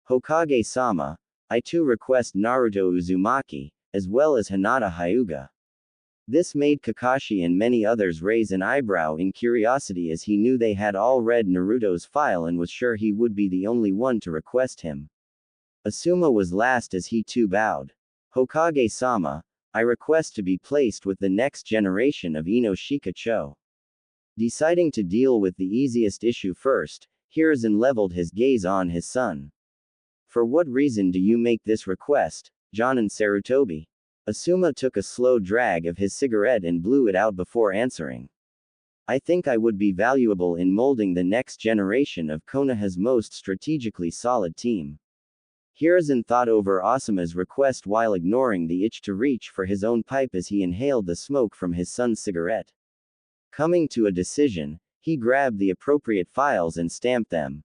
Hokage-sama, I too request Naruto Uzumaki, as well as Hinata Hyuga. This made Kakashi and many others raise an eyebrow in curiosity as he knew they had all read Naruto's file and was sure he would be the only one to request him. Asuma was last as he too bowed. Hokage-sama, I request to be placed with the next generation of Inoshika Cho. Deciding to deal with the easiest issue first, Hiruzen leveled his gaze on his son. For what reason do you make this request, Jonin Sarutobi? Asuma took a slow drag of his cigarette and blew it out before answering. I think I would be valuable in molding the next generation of Konoha's most strategically solid team. Hiruzen thought over Asuma's request while ignoring the itch to reach for his own pipe as he inhaled the smoke from his son's cigarette. Coming to a decision, he grabbed the appropriate files and stamped them.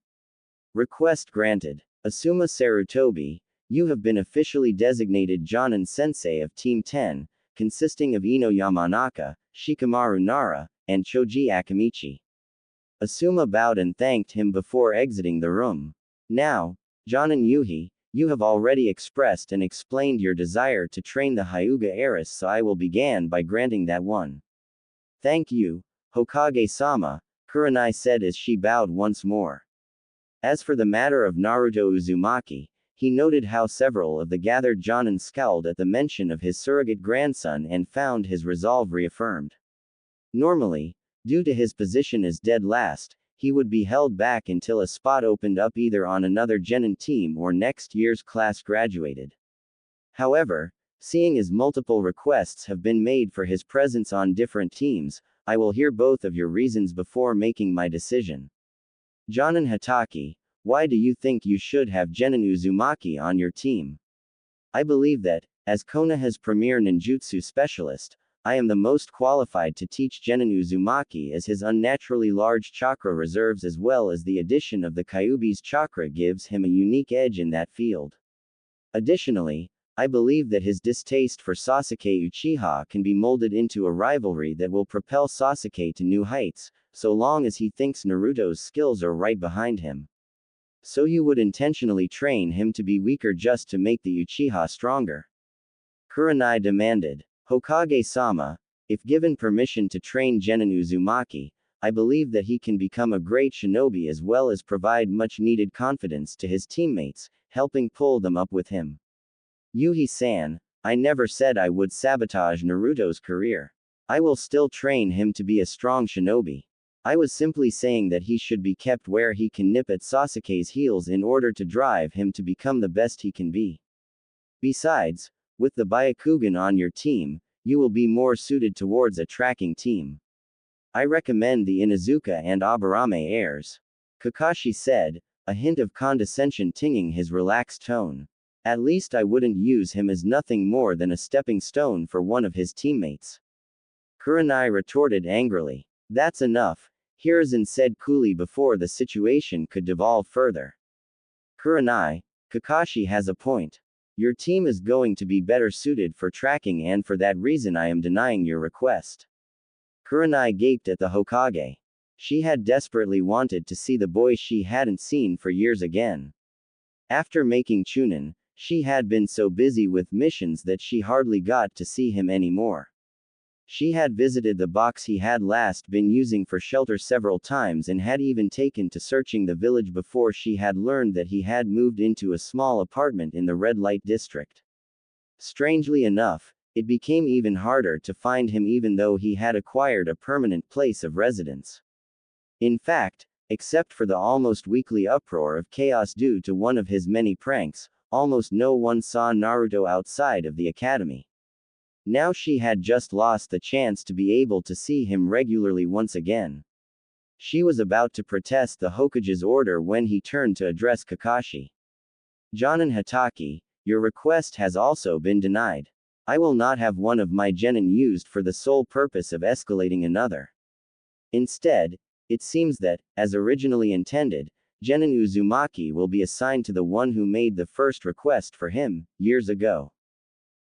Request granted. Asuma Sarutobi, you have been officially designated Jonin Sensei of Team 10, consisting of Ino Yamanaka, Shikamaru Nara, and Choji Akamichi. Asuma bowed and thanked him before exiting the room. Now, Jonin Yuhi, you have already expressed and explained your desire to train the Hyuga heiress, so I will begin by granting that one. Thank you, Hokage-sama, Kurenai said as she bowed once more. As for the matter of Naruto Uzumaki, he noted how several of the gathered Jonin scowled at the mention of his surrogate grandson and found his resolve reaffirmed. Normally, due to his position as dead last, he would be held back until a spot opened up either on another Genin team or next year's class graduated. However, seeing as multiple requests have been made for his presence on different teams, I will hear both of your reasons before making my decision. Jonin Hatake, why do you think you should have Genin Uzumaki on your team? I believe that, as Konoha's premier ninjutsu specialist, I am the most qualified to teach Genin Uzumaki as his unnaturally large chakra reserves as well as the addition of the Kyuubi's chakra gives him a unique edge in that field. Additionally, I believe that his distaste for Sasuke Uchiha can be molded into a rivalry that will propel Sasuke to new heights, so long as he thinks Naruto's skills are right behind him. So you would intentionally train him to be weaker just to make the Uchiha stronger? Kurenai demanded. Hokage-sama, if given permission to train Genin Uzumaki, I believe that he can become a great shinobi as well as provide much-needed confidence to his teammates, helping pull them up with him. Yuhi-san, I never said I would sabotage Naruto's career. I will still train him to be a strong shinobi. I was simply saying that he should be kept where he can nip at Sasuke's heels in order to drive him to become the best he can be. Besides, with the Byakugan on your team, you will be more suited towards a tracking team. I recommend the Inuzuka and Aburame heirs. Kakashi said, a hint of condescension tinging his relaxed tone. At least I wouldn't use him as nothing more than a stepping stone for one of his teammates. Kurenai retorted angrily. That's enough, Hiruzen said coolly before the situation could devolve further. Kurenai, Kakashi has a point. Your team is going to be better suited for tracking and for that reason I am denying your request. Kurenai gaped at the Hokage. She had desperately wanted to see the boy she hadn't seen for years again. After making Chunin, she had been so busy with missions that she hardly got to see him anymore. She had visited the box he had last been using for shelter several times and had even taken to searching the village before she had learned that he had moved into a small apartment in the red light district. Strangely enough, it became even harder to find him even though he had acquired a permanent place of residence. In fact, except for the almost weekly uproar of chaos due to one of his many pranks, almost no one saw Naruto outside of the academy. Now she had just lost the chance to be able to see him regularly once again. She was about to protest the Hokage's order when he turned to address Kakashi. Jonin Hatake, your request has also been denied. I will not have one of my genin used for the sole purpose of escalating another. Instead, it seems that, as originally intended, Genin Uzumaki will be assigned to the one who made the first request for him, years ago.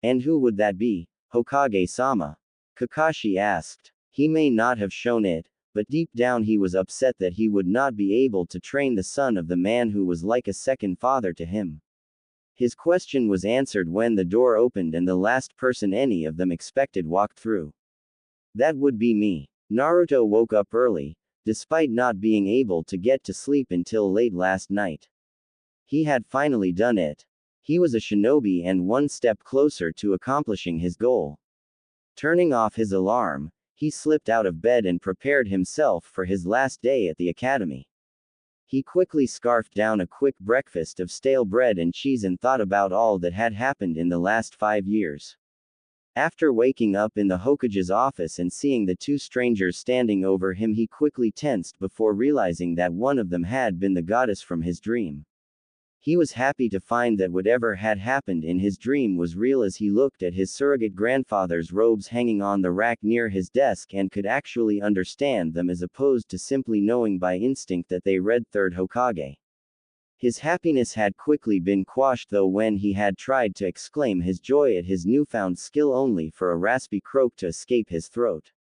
And who would that be, Hokage-sama? Kakashi asked. He may not have shown it, but deep down he was upset that he would not be able to train the son of the man who was like a second father to him. His question was answered when the door opened and the last person any of them expected walked through. That would be me. Naruto woke up early, despite not being able to get to sleep until late last night. He had finally done it. He was a shinobi and one step closer to accomplishing his goal. Turning off his alarm, he slipped out of bed and prepared himself for his last day at the academy. He quickly scarfed down a quick breakfast of stale bread and cheese and thought about all that had happened in the last 5 years. After waking up in the Hokage's office and seeing the two strangers standing over him, he quickly tensed before realizing that one of them had been the goddess from his dream. He was happy to find that whatever had happened in his dream was real as he looked at his surrogate grandfather's robes hanging on the rack near his desk and could actually understand them as opposed to simply knowing by instinct that they read Third Hokage. His happiness had quickly been quashed though when he had tried to exclaim his joy at his newfound skill only for a raspy croak to escape his throat.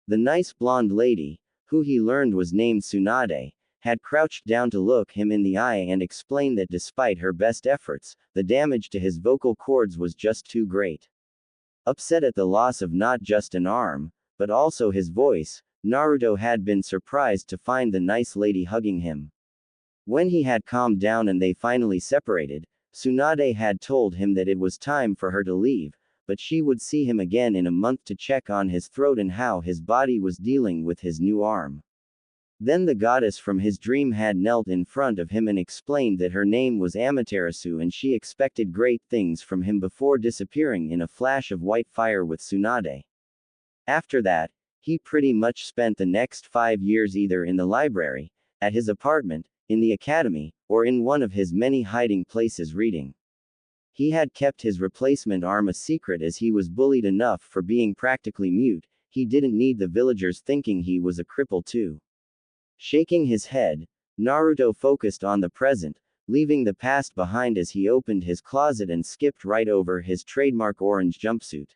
The nice blonde lady, who he learned was named Tsunade, had crouched down to look him in the eye and explain that despite her best efforts, the damage to his vocal cords was just too great. Upset at the loss of not just an arm, but also his voice, Naruto had been surprised to find the nice lady hugging him. When he had calmed down and they finally separated, Tsunade had told him that it was time for her to leave, but she would see him again in a month to check on his throat and how his body was dealing with his new arm. Then the goddess from his dream had knelt in front of him and explained that her name was Amaterasu and she expected great things from him before disappearing in a flash of white fire with Tsunade. After that, he pretty much spent the next 5 years either in the library, at his apartment, in the academy, or in one of his many hiding places reading. He had kept his replacement arm a secret as he was bullied enough for being practically mute. He didn't need the villagers thinking he was a cripple too. Shaking his head, Naruto focused on the present, leaving the past behind as he opened his closet and skipped right over his trademark orange jumpsuit.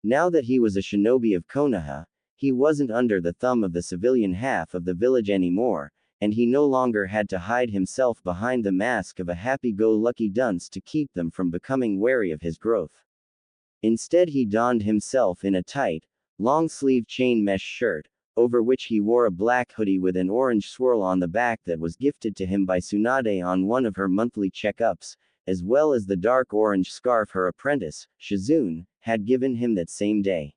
Now that he was a shinobi of Konoha, he wasn't under the thumb of the civilian half of the village anymore, and he no longer had to hide himself behind the mask of a happy-go-lucky dunce to keep them from becoming wary of his growth. Instead he donned himself in a tight, long-sleeve chain mesh shirt, over which he wore a black hoodie with an orange swirl on the back that was gifted to him by Tsunade on one of her monthly checkups, as well as the dark orange scarf her apprentice, Shizune, had given him that same day.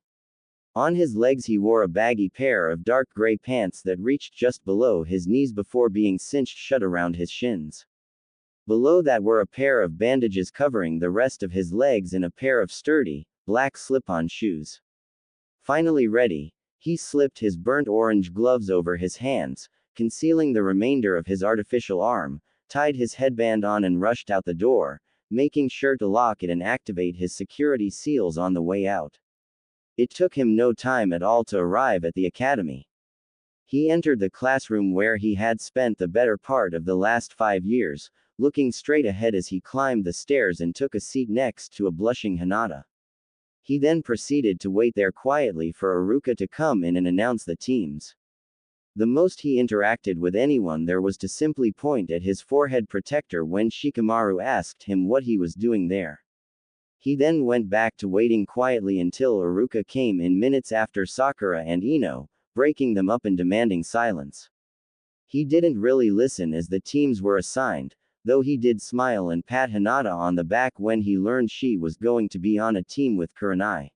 On his legs he wore a baggy pair of dark gray pants that reached just below his knees before being cinched shut around his shins. Below that were a pair of bandages covering the rest of his legs and a pair of sturdy, black slip-on shoes. Finally ready, he slipped his burnt orange gloves over his hands, concealing the remainder of his artificial arm, tied his headband on and rushed out the door, making sure to lock it and activate his security seals on the way out. It took him no time at all to arrive at the academy. He entered the classroom where he had spent the better part of the last 5 years, looking straight ahead as he climbed the stairs and took a seat next to a blushing Hinata. He then proceeded to wait there quietly for Iruka to come in and announce the teams. The most he interacted with anyone there was to simply point at his forehead protector when Shikamaru asked him what he was doing there. He then went back to waiting quietly until Iruka came in minutes after Sakura and Ino, breaking them up and demanding silence. He didn't really listen as the teams were assigned, though he did smile and pat Hinata on the back when he learned she was going to be on a team with Kurenai.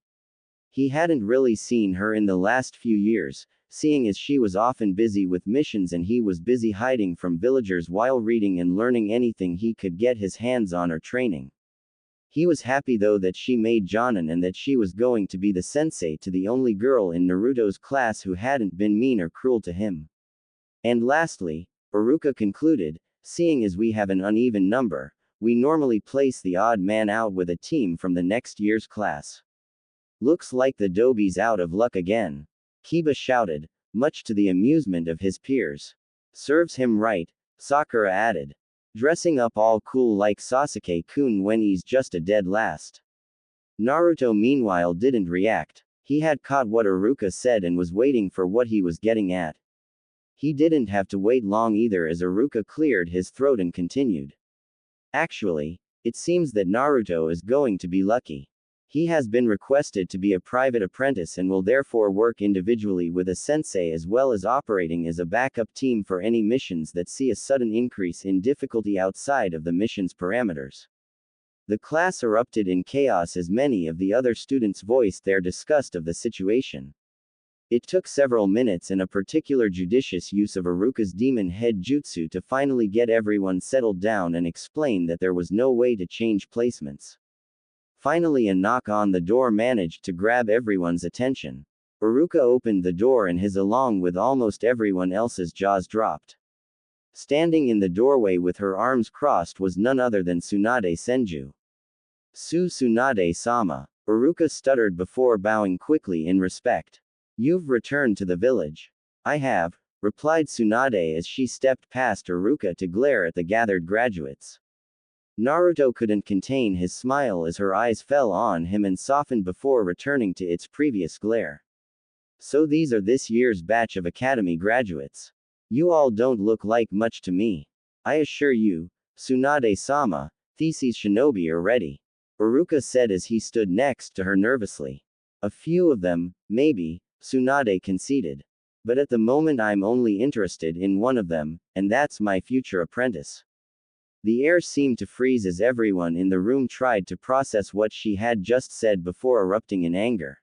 He hadn't really seen her in the last few years, seeing as she was often busy with missions and he was busy hiding from villagers while reading and learning anything he could get his hands on or training. He was happy though that she made Jonin and that she was going to be the sensei to the only girl in Naruto's class who hadn't been mean or cruel to him. And lastly, Iruka concluded, seeing as we have an uneven number, we normally place the odd man out with a team from the next year's class. Looks like the Dobi's out of luck again. Kiba shouted, much to the amusement of his peers. Serves him right, Sakura added. Dressing up all cool like Sasuke-kun when he's just a dead last. Naruto meanwhile didn't react. He had caught what Iruka said and was waiting for what he was getting at. He didn't have to wait long either as Iruka cleared his throat and continued. Actually, it seems that Naruto is going to be lucky. He has been requested to be a private apprentice and will therefore work individually with a sensei as well as operating as a backup team for any missions that see a sudden increase in difficulty outside of the mission's parameters. The class erupted in chaos as many of the other students voiced their disgust of the situation. It took several minutes and a particular judicious use of Iruka's demon head jutsu to finally get everyone settled down and explain that there was no way to change placements. Finally, a knock on the door managed to grab everyone's attention. Iruka opened the door and his along with almost everyone else's jaws dropped. Standing in the doorway with her arms crossed was none other than Tsunade Senju. Tsunade-sama. Iruka stuttered before bowing quickly in respect. You've returned to the village. I have, replied Tsunade as she stepped past Iruka to glare at the gathered graduates. Naruto couldn't contain his smile as her eyes fell on him and softened before returning to its previous glare. So these are this year's batch of academy graduates. You all don't look like much to me. I assure you, Tsunade-sama, theses shinobi are ready. Iruka said as he stood next to her nervously. A few of them, maybe, Tsunade conceded. But at the moment I'm only interested in one of them, and that's my future apprentice. The air seemed to freeze as everyone in the room tried to process what she had just said before erupting in anger.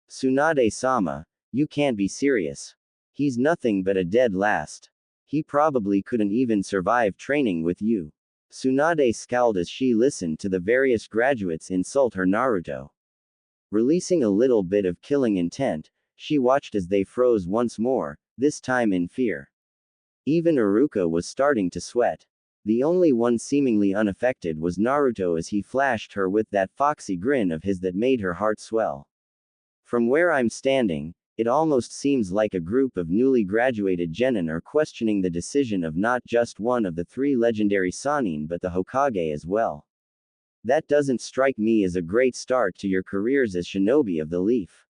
Tsunade-sama, you can't be serious. He's nothing but a dead last. He probably couldn't even survive training with you. Tsunade scowled as she listened to the various graduates insult her Naruto. Releasing a little bit of killing intent, she watched as they froze once more, this time in fear. Even Iruka was starting to sweat. The only one seemingly unaffected was Naruto as he flashed her with that foxy grin of his that made her heart swell. From where I'm standing, it almost seems like a group of newly graduated genin are questioning the decision of not just one of the 3 legendary Sannin but the Hokage as well. That doesn't strike me as a great start to your careers as shinobi of the leaf.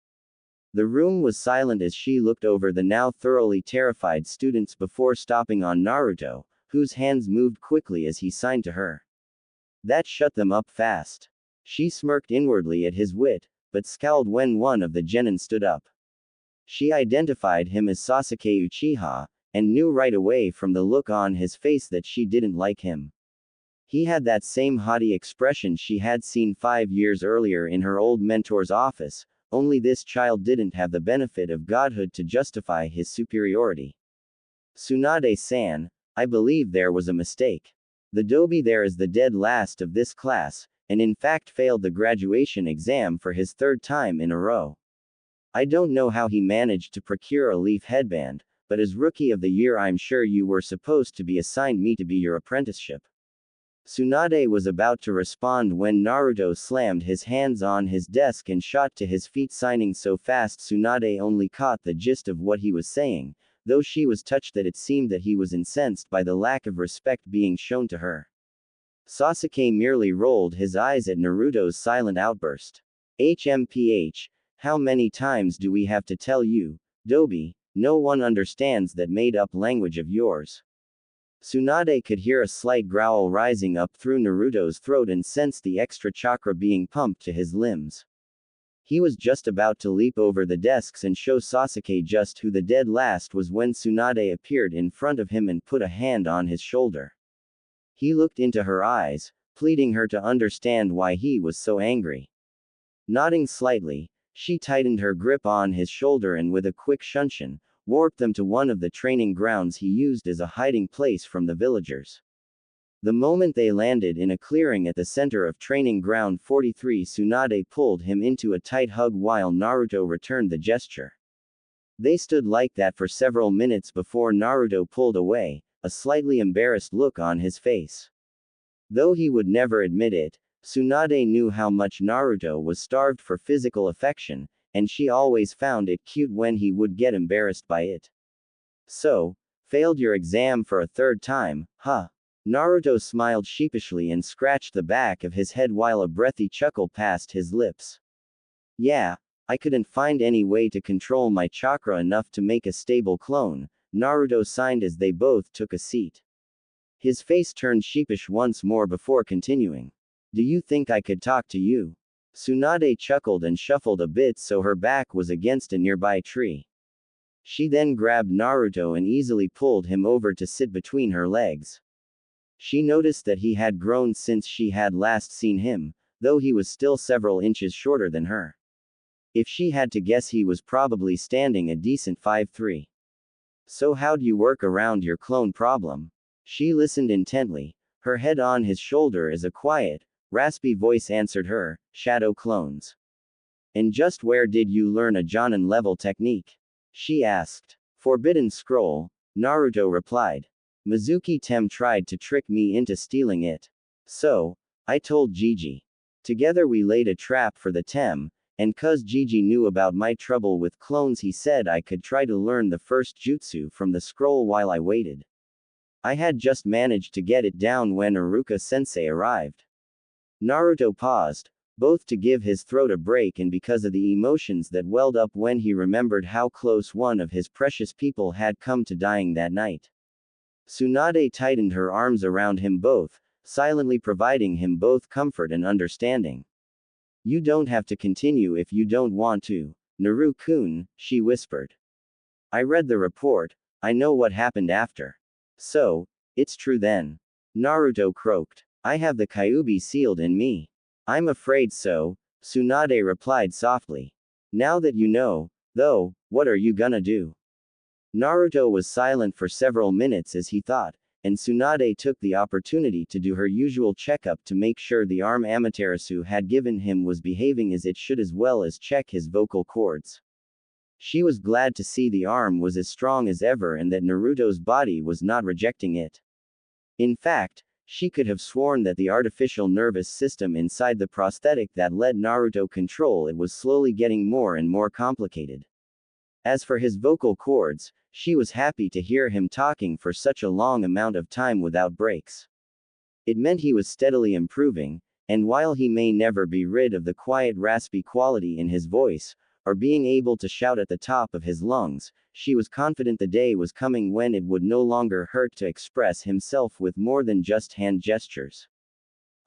The room was silent as she looked over the now thoroughly terrified students before stopping on Naruto, whose hands moved quickly as he signed to her. That shut them up fast. She smirked inwardly at his wit, but scowled when one of the genin stood up. She identified him as Sasuke Uchiha, and knew right away from the look on his face that she didn't like him. He had that same haughty expression she had seen 5 years earlier in her old mentor's office, only this child didn't have the benefit of godhood to justify his superiority. Tsunade-san, I believe there was a mistake. The Dobi there is the dead last of this class, and in fact failed the graduation exam for his 3rd time in a row. I don't know how he managed to procure a leaf headband, but as Rookie of the Year I'm sure you were supposed to be assigned me to be your apprenticeship. Tsunade was about to respond when Naruto slammed his hands on his desk and shot to his feet, signing so fast Tsunade only caught the gist of what he was saying, though she was touched that it seemed that he was incensed by the lack of respect being shown to her. Sasuke merely rolled his eyes at Naruto's silent outburst. HMPH, how many times do we have to tell you, Dobi, no one understands that made-up language of yours. Tsunade could hear a slight growl rising up through Naruto's throat and sensed the extra chakra being pumped to his limbs. He was just about to leap over the desks and show Sasuke just who the dead last was when Tsunade appeared in front of him and put a hand on his shoulder. He looked into her eyes, pleading her to understand why he was so angry. Nodding slightly, she tightened her grip on his shoulder and with a quick shunshin, warped them to one of the training grounds he used as a hiding place from the villagers. The moment they landed in a clearing at the center of Training Ground 43, Tsunade pulled him into a tight hug while Naruto returned the gesture. They stood like that for several minutes before Naruto pulled away, a slightly embarrassed look on his face. Though he would never admit it, Tsunade knew how much Naruto was starved for physical affection, and she always found it cute when he would get embarrassed by it. So, failed your exam for a third time, huh? Naruto smiled sheepishly and scratched the back of his head while a breathy chuckle passed his lips. Yeah, I couldn't find any way to control my chakra enough to make a stable clone, Naruto signed as they both took a seat. His face turned sheepish once more before continuing. Do you think I could talk to you? Tsunade chuckled and shuffled a bit so her back was against a nearby tree. She then grabbed Naruto and easily pulled him over to sit between her legs. She noticed that he had grown since she had last seen him, though he was still several inches shorter than her. If she had to guess, he was probably standing a decent 5'3". So how'd you work around your clone problem? She listened intently, her head on his shoulder as a quiet, raspy voice answered her, shadow clones. And just where did you learn a Jonin level technique? She asked. Forbidden Scroll, Naruto replied. Mizuki Tem tried to trick me into stealing it. So, I told Gigi. Together we laid a trap for the Tem, and cuz Gigi knew about my trouble with clones, he said I could try to learn the first jutsu from the scroll while I waited. I had just managed to get it down when Iruka-sensei arrived. Naruto paused, both to give his throat a break and because of the emotions that welled up when he remembered how close one of his precious people had come to dying that night. Tsunade tightened her arms around him both, silently providing him both comfort and understanding. You don't have to continue if you don't want to, Naru-kun, she whispered. I read the report, I know what happened after. So, it's true then. Naruto croaked. I have the Kyuubi sealed in me. I'm afraid so, Tsunade replied softly. Now that you know, though, what are you gonna do? Naruto was silent for several minutes as he thought, and Tsunade took the opportunity to do her usual checkup to make sure the arm Amaterasu had given him was behaving as it should, as well as check his vocal cords. She was glad to see the arm was as strong as ever and that Naruto's body was not rejecting it. In fact, she could have sworn that the artificial nervous system inside the prosthetic that let Naruto control it was slowly getting more and more complicated. As for his vocal cords, she was happy to hear him talking for such a long amount of time without breaks. It meant he was steadily improving, and while he may never be rid of the quiet raspy quality in his voice, or being able to shout at the top of his lungs, she was confident the day was coming when it would no longer hurt to express himself with more than just hand gestures.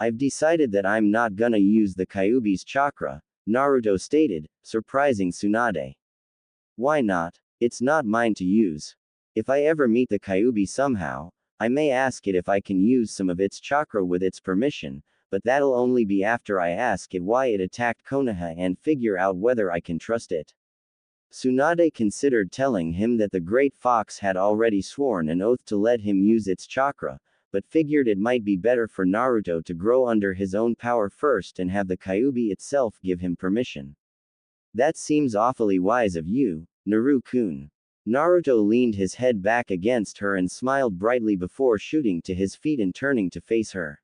I've decided that I'm not gonna use the Kyuubi's chakra, Naruto stated, surprising Tsunade. Why not? It's not mine to use. If I ever meet the Kyuubi somehow, I may ask it if I can use some of its chakra with its permission, but that'll only be after I ask it why it attacked Konoha and figure out whether I can trust it. Tsunade considered telling him that the Great Fox had already sworn an oath to let him use its chakra, but figured it might be better for Naruto to grow under his own power first and have the Kyuubi itself give him permission. That seems awfully wise of you, Naru-kun. Naruto leaned his head back against her and smiled brightly before shooting to his feet and turning to face her.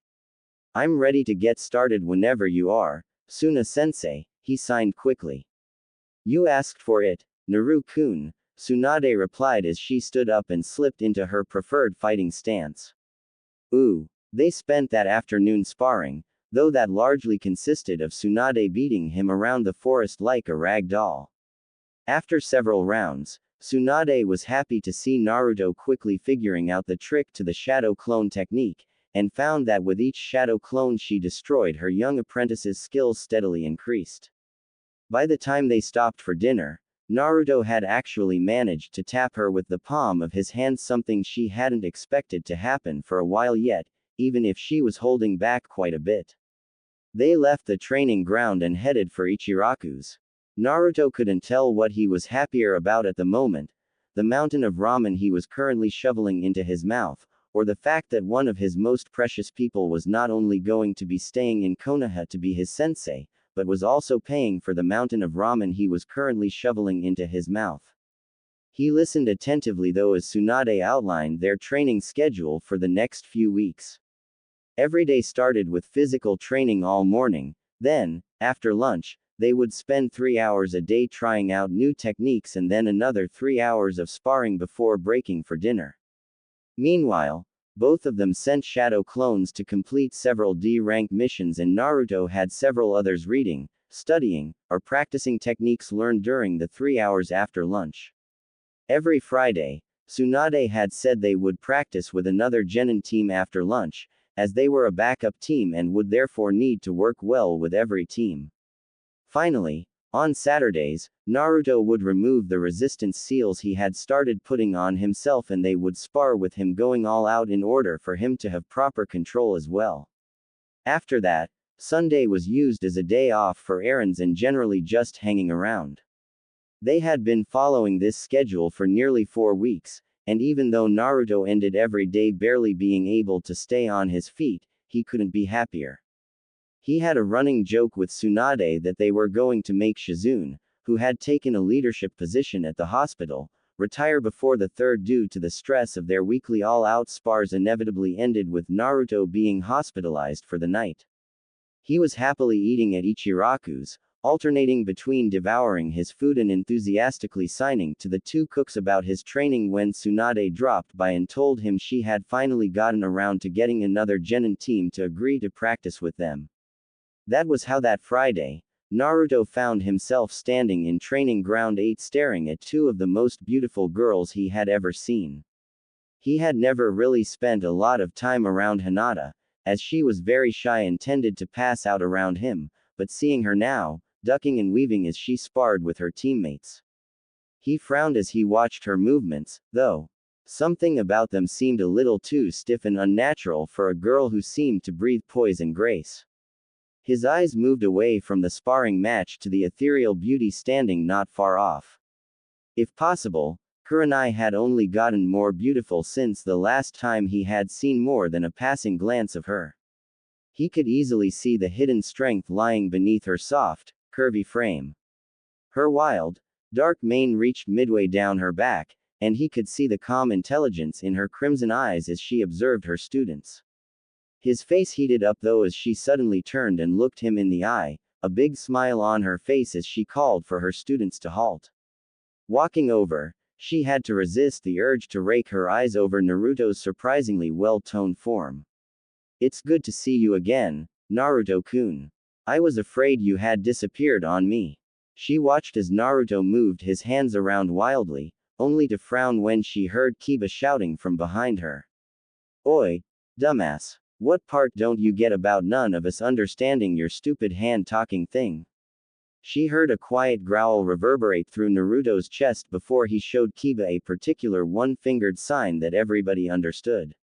I'm ready to get started whenever you are, Suna-sensei, he signed quickly. You asked for it, Naru-kun, Tsunade replied as she stood up and slipped into her preferred fighting stance. Ooh. They spent that afternoon sparring, though that largely consisted of Tsunade beating him around the forest like a rag doll. After several rounds, Tsunade was happy to see Naruto quickly figuring out the trick to the shadow clone technique, and found that with each shadow clone she destroyed, her young apprentice's skills steadily increased. By the time they stopped for dinner, Naruto had actually managed to tap her with the palm of his hand, something she hadn't expected to happen for a while yet, even if she was holding back quite a bit. They left the training ground and headed for Ichiraku's. Naruto couldn't tell what he was happier about at the moment, the mountain of ramen he was currently shoveling into his mouth, or the fact that one of his most precious people was not only going to be staying in Konoha to be his sensei, but was also paying for the mountain of ramen he was currently shoveling into his mouth. He listened attentively though as Tsunade outlined their training schedule for the next few weeks. Every day started with physical training all morning, then, after lunch, they would spend 3 hours a day trying out new techniques and then another 3 hours of sparring before breaking for dinner. Meanwhile, both of them sent shadow clones to complete several D-rank missions and Naruto had several others reading, studying, or practicing techniques learned during the 3 hours after lunch. Every Friday, Tsunade had said they would practice with another genin team after lunch, as they were a backup team and would therefore need to work well with every team. Finally, on Saturdays, Naruto would remove the resistance seals he had started putting on himself and they would spar with him going all out in order for him to have proper control as well. After that, Sunday was used as a day off for errands and generally just hanging around. They had been following this schedule for nearly 4 weeks, and even though Naruto ended every day barely being able to stay on his feet, he couldn't be happier. He had a running joke with Tsunade that they were going to make Shizune, who had taken a leadership position at the hospital, retire before the third due to the stress of their weekly all-out spars inevitably ended with Naruto being hospitalized for the night. He was happily eating at Ichiraku's, alternating between devouring his food and enthusiastically signing to the 2 cooks about his training when Tsunade dropped by and told him she had finally gotten around to getting another genin team to agree to practice with them. That was how that Friday, Naruto found himself standing in Training Ground 8 staring at 2 of the most beautiful girls he had ever seen. He had never really spent a lot of time around Hinata, as she was very shy and tended to pass out around him, but seeing her now, ducking and weaving as she sparred with her teammates. He frowned as he watched her movements, though. Something about them seemed a little too stiff and unnatural for a girl who seemed to breathe poise and grace. His eyes moved away from the sparring match to the ethereal beauty standing not far off. If possible, Kurenai had only gotten more beautiful since the last time he had seen more than a passing glance of her. He could easily see the hidden strength lying beneath her soft, curvy frame. Her wild, dark mane reached midway down her back, and he could see the calm intelligence in her crimson eyes as she observed her students. His face heated up though as she suddenly turned and looked him in the eye, a big smile on her face as she called for her students to halt. Walking over, she had to resist the urge to rake her eyes over Naruto's surprisingly well-toned form. "It's good to see you again, Naruto-kun. I was afraid you had disappeared on me." She watched as Naruto moved his hands around wildly, only to frown when she heard Kiba shouting from behind her. "Oi, dumbass. What part don't you get about none of us understanding your stupid hand-talking thing?" She heard a quiet growl reverberate through Naruto's chest before he showed Kiba a particular one-fingered sign that everybody understood.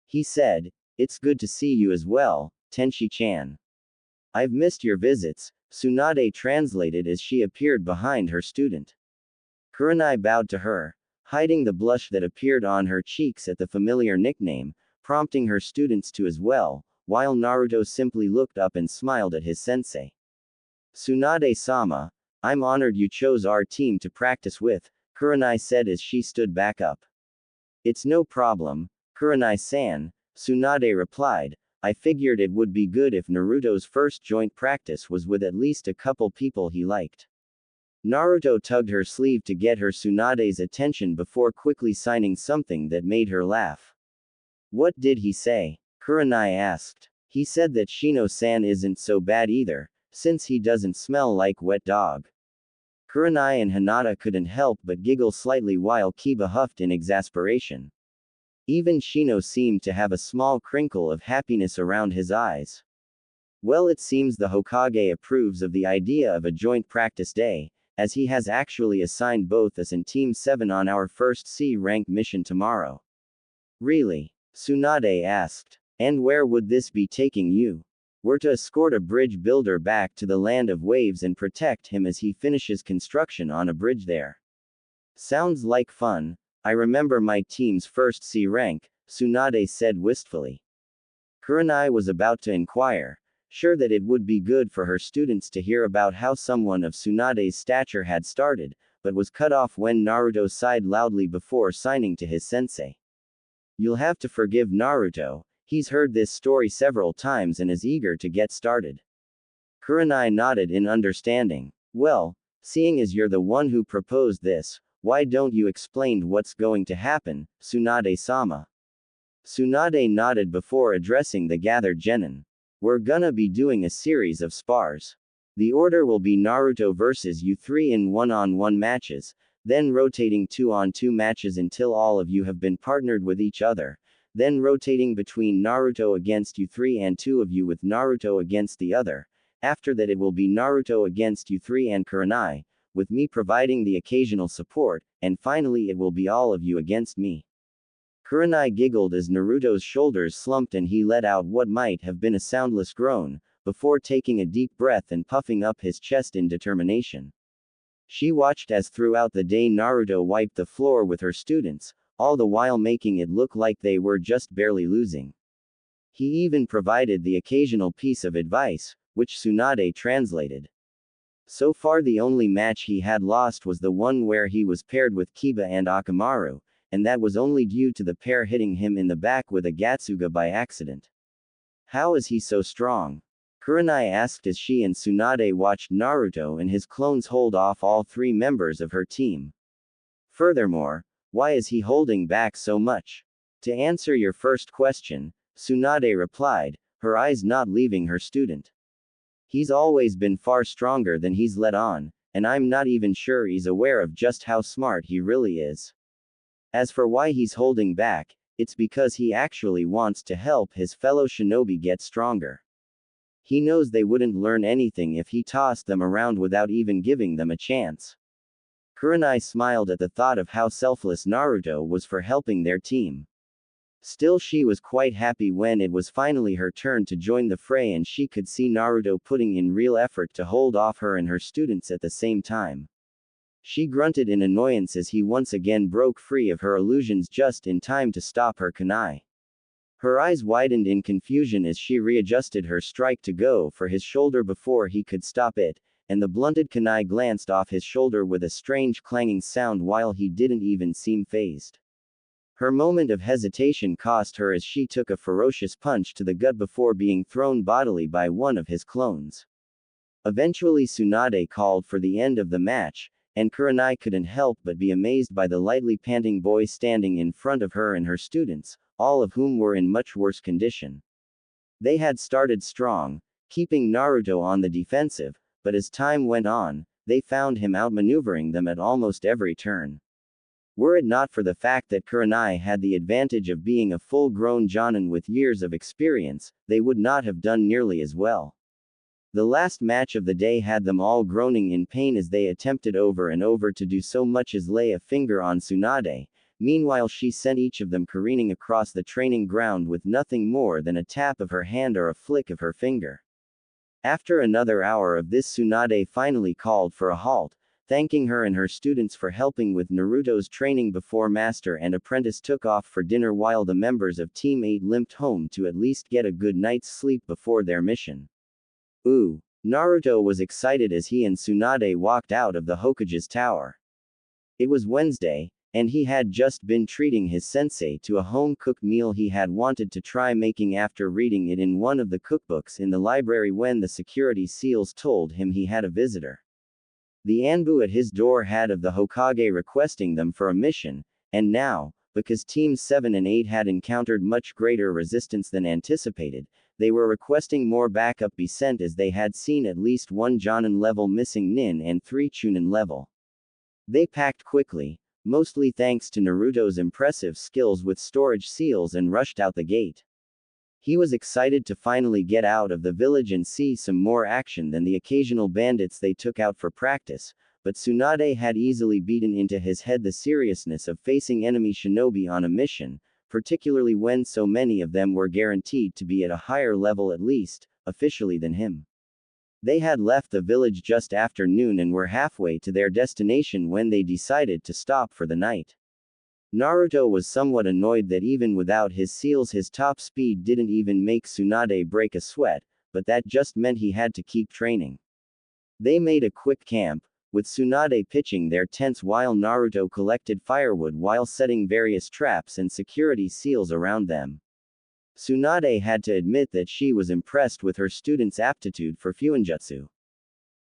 He said, "It's good to see you as well, Tenshi-chan. I've missed your visits," Tsunade translated as she appeared behind her student. Kurenai bowed to her, hiding the blush that appeared on her cheeks at the familiar nickname, prompting her students to as well, while Naruto simply looked up and smiled at his sensei. "Tsunade-sama, I'm honored you chose our team to practice with," Kurenai said as she stood back up. "It's no problem, Kurenai-san," Tsunade replied. "I figured it would be good if Naruto's first joint practice was with at least a couple people he liked." Naruto tugged her sleeve to get her Tsunade's attention before quickly signing something that made her laugh. "What did he say?" Kurenai asked. "He said that Shino-san isn't so bad either, since he doesn't smell like wet dog." Kurenai and Hinata couldn't help but giggle slightly while Kiba huffed in exasperation. Even Shino seemed to have a small crinkle of happiness around his eyes. "Well, it seems the Hokage approves of the idea of a joint practice day, as he has actually assigned both us and Team 7 on our first C-rank mission tomorrow." "Really?" Tsunade asked. "And where would this be taking you?" "We're to escort a bridge builder back to the land of waves and protect him as he finishes construction on a bridge there." "Sounds like fun. I remember my team's first C rank," Tsunade said wistfully. Kurenai was about to inquire, sure that it would be good for her students to hear about how someone of Tsunade's stature had started, but was cut off when Naruto sighed loudly before signing to his sensei. You'll have to forgive Naruto, he's heard this story several times and is eager to get started. Kurenai nodded in understanding. Well, seeing as you're the one who proposed this, why don't you explain what's going to happen, Tsunade-sama? Tsunade nodded before addressing the gathered genin. We're gonna be doing a series of spars. The order will be Naruto versus you 3 in 1-on-1 matches, then rotating 2-on-2 matches until all of you have been partnered with each other, then rotating between Naruto against you 3 and 2 of you with Naruto against the other. After that it will be Naruto against you 3 and Kurenai, with me providing the occasional support, and finally it will be all of you against me. Kurenai giggled as Naruto's shoulders slumped and he let out what might have been a soundless groan, before taking a deep breath and puffing up his chest in determination. She watched as throughout the day Naruto wiped the floor with her students, all the while making it look like they were just barely losing. He even provided the occasional piece of advice, which Tsunade translated. So far the only match he had lost was the one where he was paired with Kiba and Akamaru, and that was only due to the pair hitting him in the back with a Gatsuga by accident. How is he so strong? Kurenai asked as she and Tsunade watched Naruto and his clones hold off all 3 members of her team. Furthermore, why is he holding back so much? To answer your first question, Tsunade replied, her eyes not leaving her student. He's always been far stronger than he's let on, and I'm not even sure he's aware of just how smart he really is. As for why he's holding back, it's because he actually wants to help his fellow shinobi get stronger. He knows they wouldn't learn anything if he tossed them around without even giving them a chance. Kurenai smiled at the thought of how selfless Naruto was for helping their team. Still she was quite happy when it was finally her turn to join the fray and she could see Naruto putting in real effort to hold off her and her students at the same time. She grunted in annoyance as he once again broke free of her illusions just in time to stop her kunai. Her eyes widened in confusion as she readjusted her strike to go for his shoulder before he could stop it, and the blunted kunai glanced off his shoulder with a strange clanging sound while he didn't even seem fazed. Her moment of hesitation cost her as she took a ferocious punch to the gut before being thrown bodily by one of his clones. Eventually Tsunade called for the end of the match, and Kurenai couldn't help but be amazed by the lightly panting boy standing in front of her and her students, all of whom were in much worse condition. They had started strong, keeping Naruto on the defensive, but as time went on, they found him outmaneuvering them at almost every turn. Were it not for the fact that Kurenai had the advantage of being a full-grown jonin with years of experience, they would not have done nearly as well. The last match of the day had them all groaning in pain as they attempted over and over to do so much as lay a finger on Tsunade. Meanwhile she sent each of them careening across the training ground with nothing more than a tap of her hand or a flick of her finger. After another hour of this Tsunade finally called for a halt, thanking her and her students for helping with Naruto's training before master and apprentice took off for dinner while the members of Team 8 limped home to at least get a good night's sleep before their mission. Ooh. Naruto was excited as he and Tsunade walked out of the Hokage's tower. It was Wednesday, and he had just been treating his sensei to a home-cooked meal he had wanted to try making after reading it in one of the cookbooks in the library when the security seals told him he had a visitor. The Anbu at his door had of the Hokage requesting them for a mission, and now, because Teams 7 and 8 had encountered much greater resistance than anticipated, they were requesting more backup be sent as they had seen at least 1 Jonin level missing nin and 3 Chunin level. They packed quickly, mostly thanks to Naruto's impressive skills with storage seals, and rushed out the gate. He was excited to finally get out of the village and see some more action than the occasional bandits they took out for practice, but Tsunade had easily beaten into his head the seriousness of facing enemy shinobi on a mission, particularly when so many of them were guaranteed to be at a higher level at least, officially, than him. They had left the village just after noon and were halfway to their destination when they decided to stop for the night. Naruto was somewhat annoyed that even without his seals his top speed didn't even make Tsunade break a sweat, but that just meant he had to keep training. They made a quick camp, with Tsunade pitching their tents while Naruto collected firewood while setting various traps and security seals around them. Tsunade had to admit that she was impressed with her student's aptitude for fuinjutsu.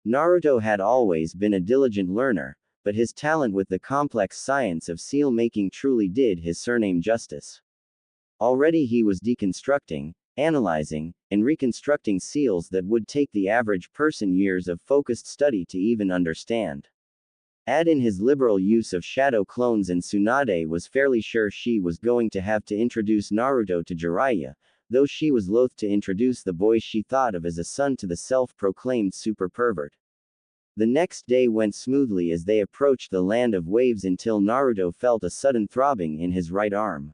Naruto had always been a diligent learner, but his talent with the complex science of seal making truly did his surname justice. Already he was deconstructing, analyzing, and reconstructing seals that would take the average person years of focused study to even understand. Add in his liberal use of shadow clones, and Tsunade was fairly sure she was going to have to introduce Naruto to Jiraiya, though she was loath to introduce the boy she thought of as a son to the self-proclaimed super pervert. The next day went smoothly as they approached the land of waves until Naruto felt a sudden throbbing in his right arm.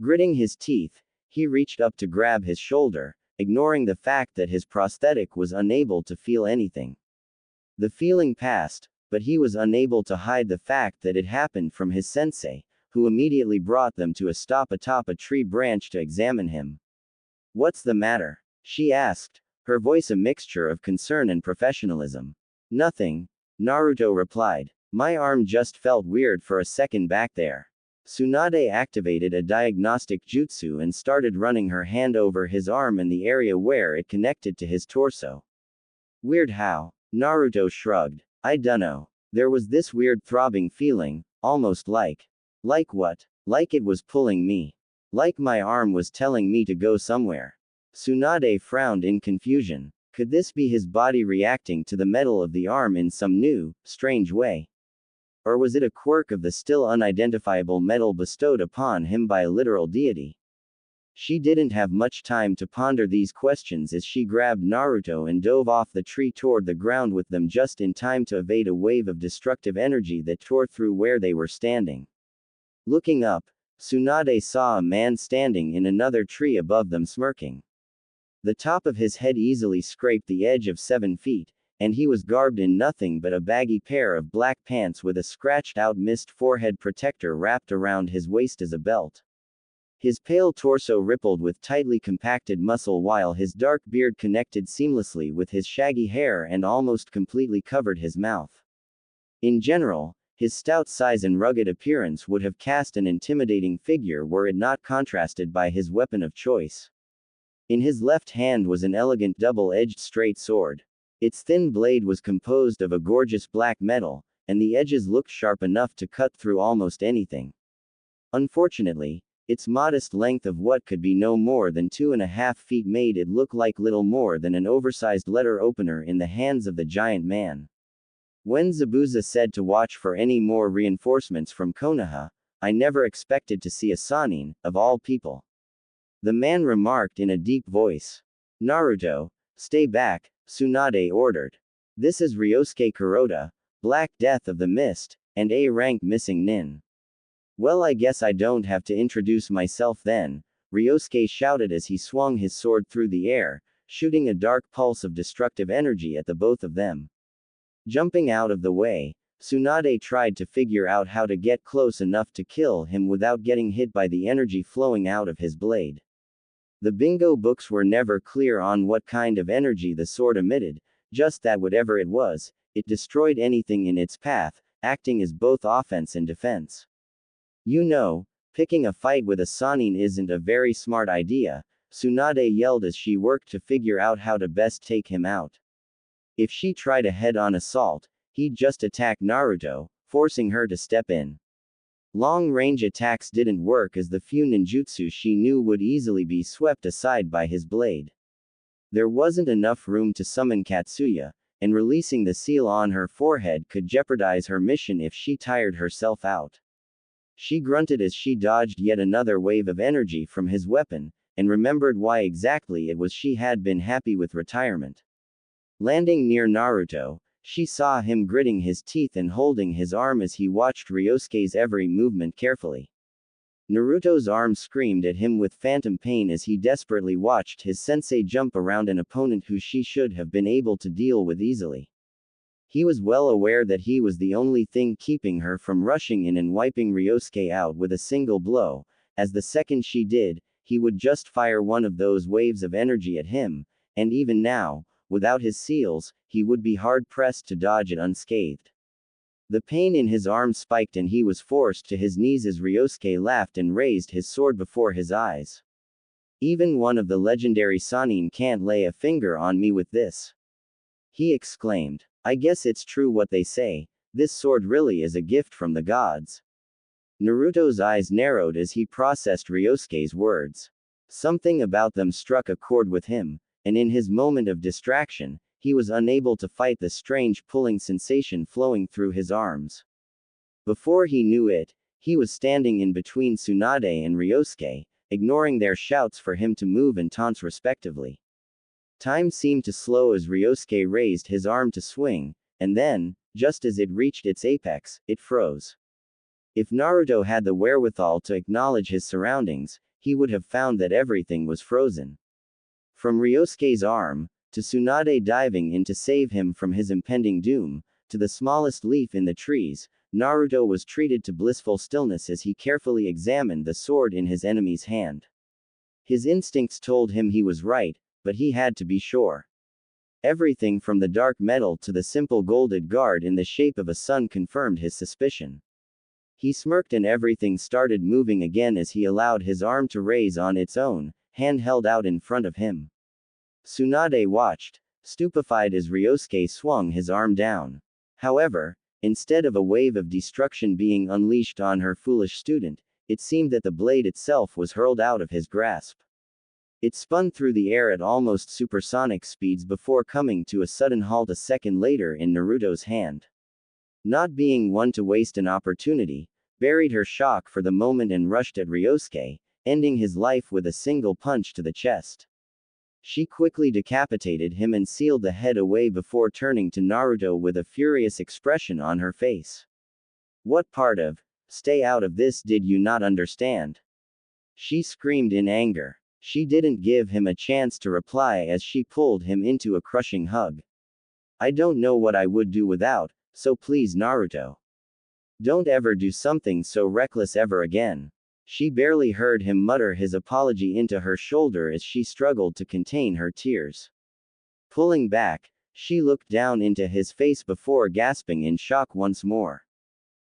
Gritting his teeth, he reached up to grab his shoulder, ignoring the fact that his prosthetic was unable to feel anything. The feeling passed, but he was unable to hide the fact that it happened from his sensei, who immediately brought them to a stop atop a tree branch to examine him. "What's the matter?" she asked, her voice a mixture of concern and professionalism. "Nothing," Naruto replied. "My arm just felt weird for a second back there." Tsunade activated a diagnostic jutsu and started running her hand over his arm and the area where it connected to his torso. "Weird how?" Naruto shrugged. "I dunno. There was this weird throbbing feeling, almost like. Like what? Like it was pulling me. Like my arm was telling me to go somewhere." Tsunade frowned in confusion. Could this be his body reacting to the metal of the arm in some new, strange way? Or was it a quirk of the still unidentifiable metal bestowed upon him by a literal deity? She didn't have much time to ponder these questions as she grabbed Naruto and dove off the tree toward the ground with them just in time to evade a wave of destructive energy that tore through where they were standing. Looking up, Tsunade saw a man standing in another tree above them smirking. The top of his head easily scraped the edge of 7 feet, and he was garbed in nothing but a baggy pair of black pants with a scratched-out mist forehead protector wrapped around his waist as a belt. His pale torso rippled with tightly compacted muscle while his dark beard connected seamlessly with his shaggy hair and almost completely covered his mouth. In general, his stout size and rugged appearance would have cast an intimidating figure were it not contrasted by his weapon of choice. In his left hand was an elegant double-edged straight sword. Its thin blade was composed of a gorgeous black metal, and the edges looked sharp enough to cut through almost anything. Unfortunately, its modest length of what could be no more than 2.5 feet made it look like little more than an oversized letter opener in the hands of the giant man. When Zabuza said to watch for any more reinforcements from Konoha, I never expected to see a Sannin, of all people. The man remarked in a deep voice. "Naruto, stay back," Tsunade ordered. "This is Ryosuke Kuroda, Black Death of the Mist, and A-rank missing nin." "Well, I guess I don't have to introduce myself then," Ryosuke shouted as he swung his sword through the air, shooting a dark pulse of destructive energy at the both of them. Jumping out of the way, Tsunade tried to figure out how to get close enough to kill him without getting hit by the energy flowing out of his blade. The bingo books were never clear on what kind of energy the sword emitted, just that whatever it was, it destroyed anything in its path, acting as both offense and defense. "You know, picking a fight with a Sannin isn't a very smart idea," Tsunade yelled as she worked to figure out how to best take him out. If she tried a head-on assault, he'd just attack Naruto, forcing her to step in. Long-range attacks didn't work as the few ninjutsu she knew would easily be swept aside by his blade. There wasn't enough room to summon Katsuya, and releasing the seal on her forehead could jeopardize her mission if she tired herself out. She grunted as she dodged yet another wave of energy from his weapon, and remembered why exactly it was she had been happy with retirement. Landing near Naruto, she saw him gritting his teeth and holding his arm as he watched Ryosuke's every movement carefully. Naruto's arm screamed at him with phantom pain as he desperately watched his sensei jump around an opponent who she should have been able to deal with easily. He was well aware that he was the only thing keeping her from rushing in and wiping Ryosuke out with a single blow, as the second she did, he would just fire one of those waves of energy at him, and even now, without his seals, he would be hard-pressed to dodge it unscathed. The pain in his arm spiked and he was forced to his knees as Ryosuke laughed and raised his sword before his eyes. Even one of the legendary Sannin can't lay a finger on me with this, he exclaimed. I guess it's true what they say, this sword really is a gift from the gods. Naruto's eyes narrowed as he processed Ryosuke's words. Something about them struck a chord with him, and in his moment of distraction, he was unable to fight the strange pulling sensation flowing through his arms. Before he knew it, he was standing in between Tsunade and Ryosuke, ignoring their shouts for him to move and taunts respectively. Time seemed to slow as Ryosuke raised his arm to swing, and then, just as it reached its apex, it froze. If Naruto had the wherewithal to acknowledge his surroundings, he would have found that everything was frozen. From Ryosuke's arm, to Tsunade diving in to save him from his impending doom, to the smallest leaf in the trees, Naruto was treated to blissful stillness as he carefully examined the sword in his enemy's hand. His instincts told him he was right, but he had to be sure. Everything from the dark metal to the simple golded guard in the shape of a sun confirmed his suspicion. He smirked and everything started moving again as he allowed his arm to raise on its own, hand held out in front of him. Tsunade watched, stupefied as Ryosuke swung his arm down. However, instead of a wave of destruction being unleashed on her foolish student, it seemed that the blade itself was hurled out of his grasp. It spun through the air at almost supersonic speeds before coming to a sudden halt a second later in Naruto's hand. Not being one to waste an opportunity, buried her shock for the moment and rushed at Ryosuke, ending his life with a single punch to the chest. She quickly decapitated him and sealed the head away before turning to Naruto with a furious expression on her face. What part of, stay out of this did you not understand? She screamed in anger. She didn't give him a chance to reply as she pulled him into a crushing hug. I don't know what I would do without, so please Naruto. Don't ever do something so reckless ever again. She barely heard him mutter his apology into her shoulder as she struggled to contain her tears. Pulling back, she looked down into his face before gasping in shock once more.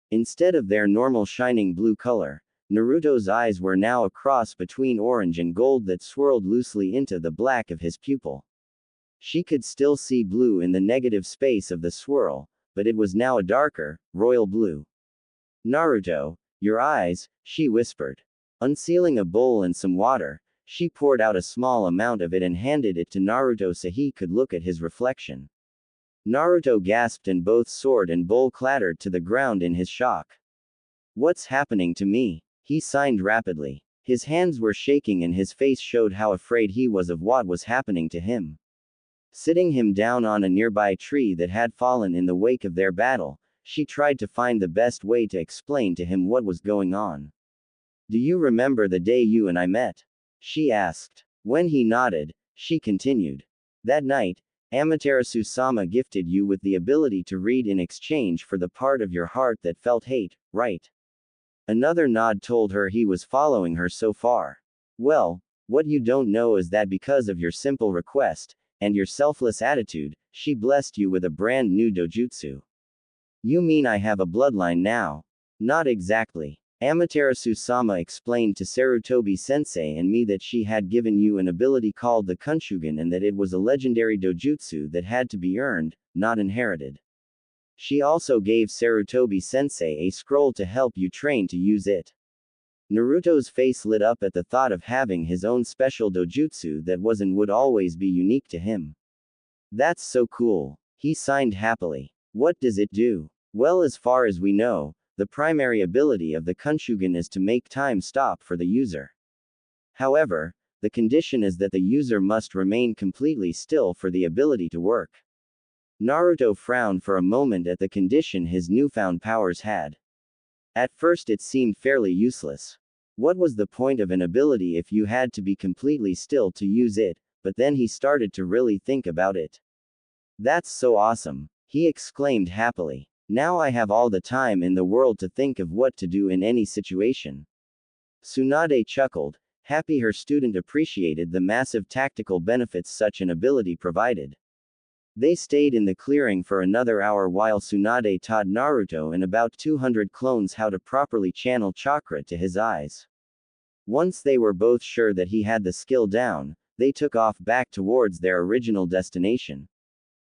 Instead of their normal shining blue color, Naruto's eyes were now a cross between orange and gold that swirled loosely into the black of his pupil. She could still see blue in the negative space of the swirl, but it was now a darker, royal blue. Naruto, your eyes, she whispered. Unsealing a bowl and some water, she poured out a small amount of it and handed it to Naruto so he could look at his reflection. Naruto gasped and both sword and bowl clattered to the ground in his shock. What's happening to me? He signed rapidly. His hands were shaking and his face showed how afraid he was of what was happening to him. Sitting him down on a nearby tree that had fallen in the wake of their battle, she tried to find the best way to explain to him what was going on. Do you remember the day you and I met? She asked. When he nodded, she continued. That night, Amaterasu-sama gifted you with the ability to read in exchange for the part of your heart that felt hate, right? Another nod told her he was following her so far. Well, what you don't know is that because of your simple request, and your selfless attitude, she blessed you with a brand new dojutsu. You mean I have a bloodline now? Not exactly. Amaterasu-sama explained to Sarutobi-sensei and me that she had given you an ability called the Kunshugen and that it was a legendary dojutsu that had to be earned, not inherited. She also gave Sarutobi-sensei a scroll to help you train to use it. Naruto's face lit up at the thought of having his own special dojutsu that was and would always be unique to him. That's so cool. He signed happily. What does it do? Well, as far as we know, the primary ability of the Kunshugen is to make time stop for the user. However, the condition is that the user must remain completely still for the ability to work. Naruto frowned for a moment at the condition his newfound powers had. At first it seemed fairly useless. What was the point of an ability if you had to be completely still to use it? But then he started to really think about it. That's so awesome. he exclaimed happily. Now I have all the time in the world to think of what to do in any situation. Tsunade chuckled, happy her student appreciated the massive tactical benefits such an ability provided. They stayed in the clearing for another hour while Tsunade taught Naruto and about 200 clones how to properly channel chakra to his eyes. Once they were both sure that he had the skill down, they took off back towards their original destination.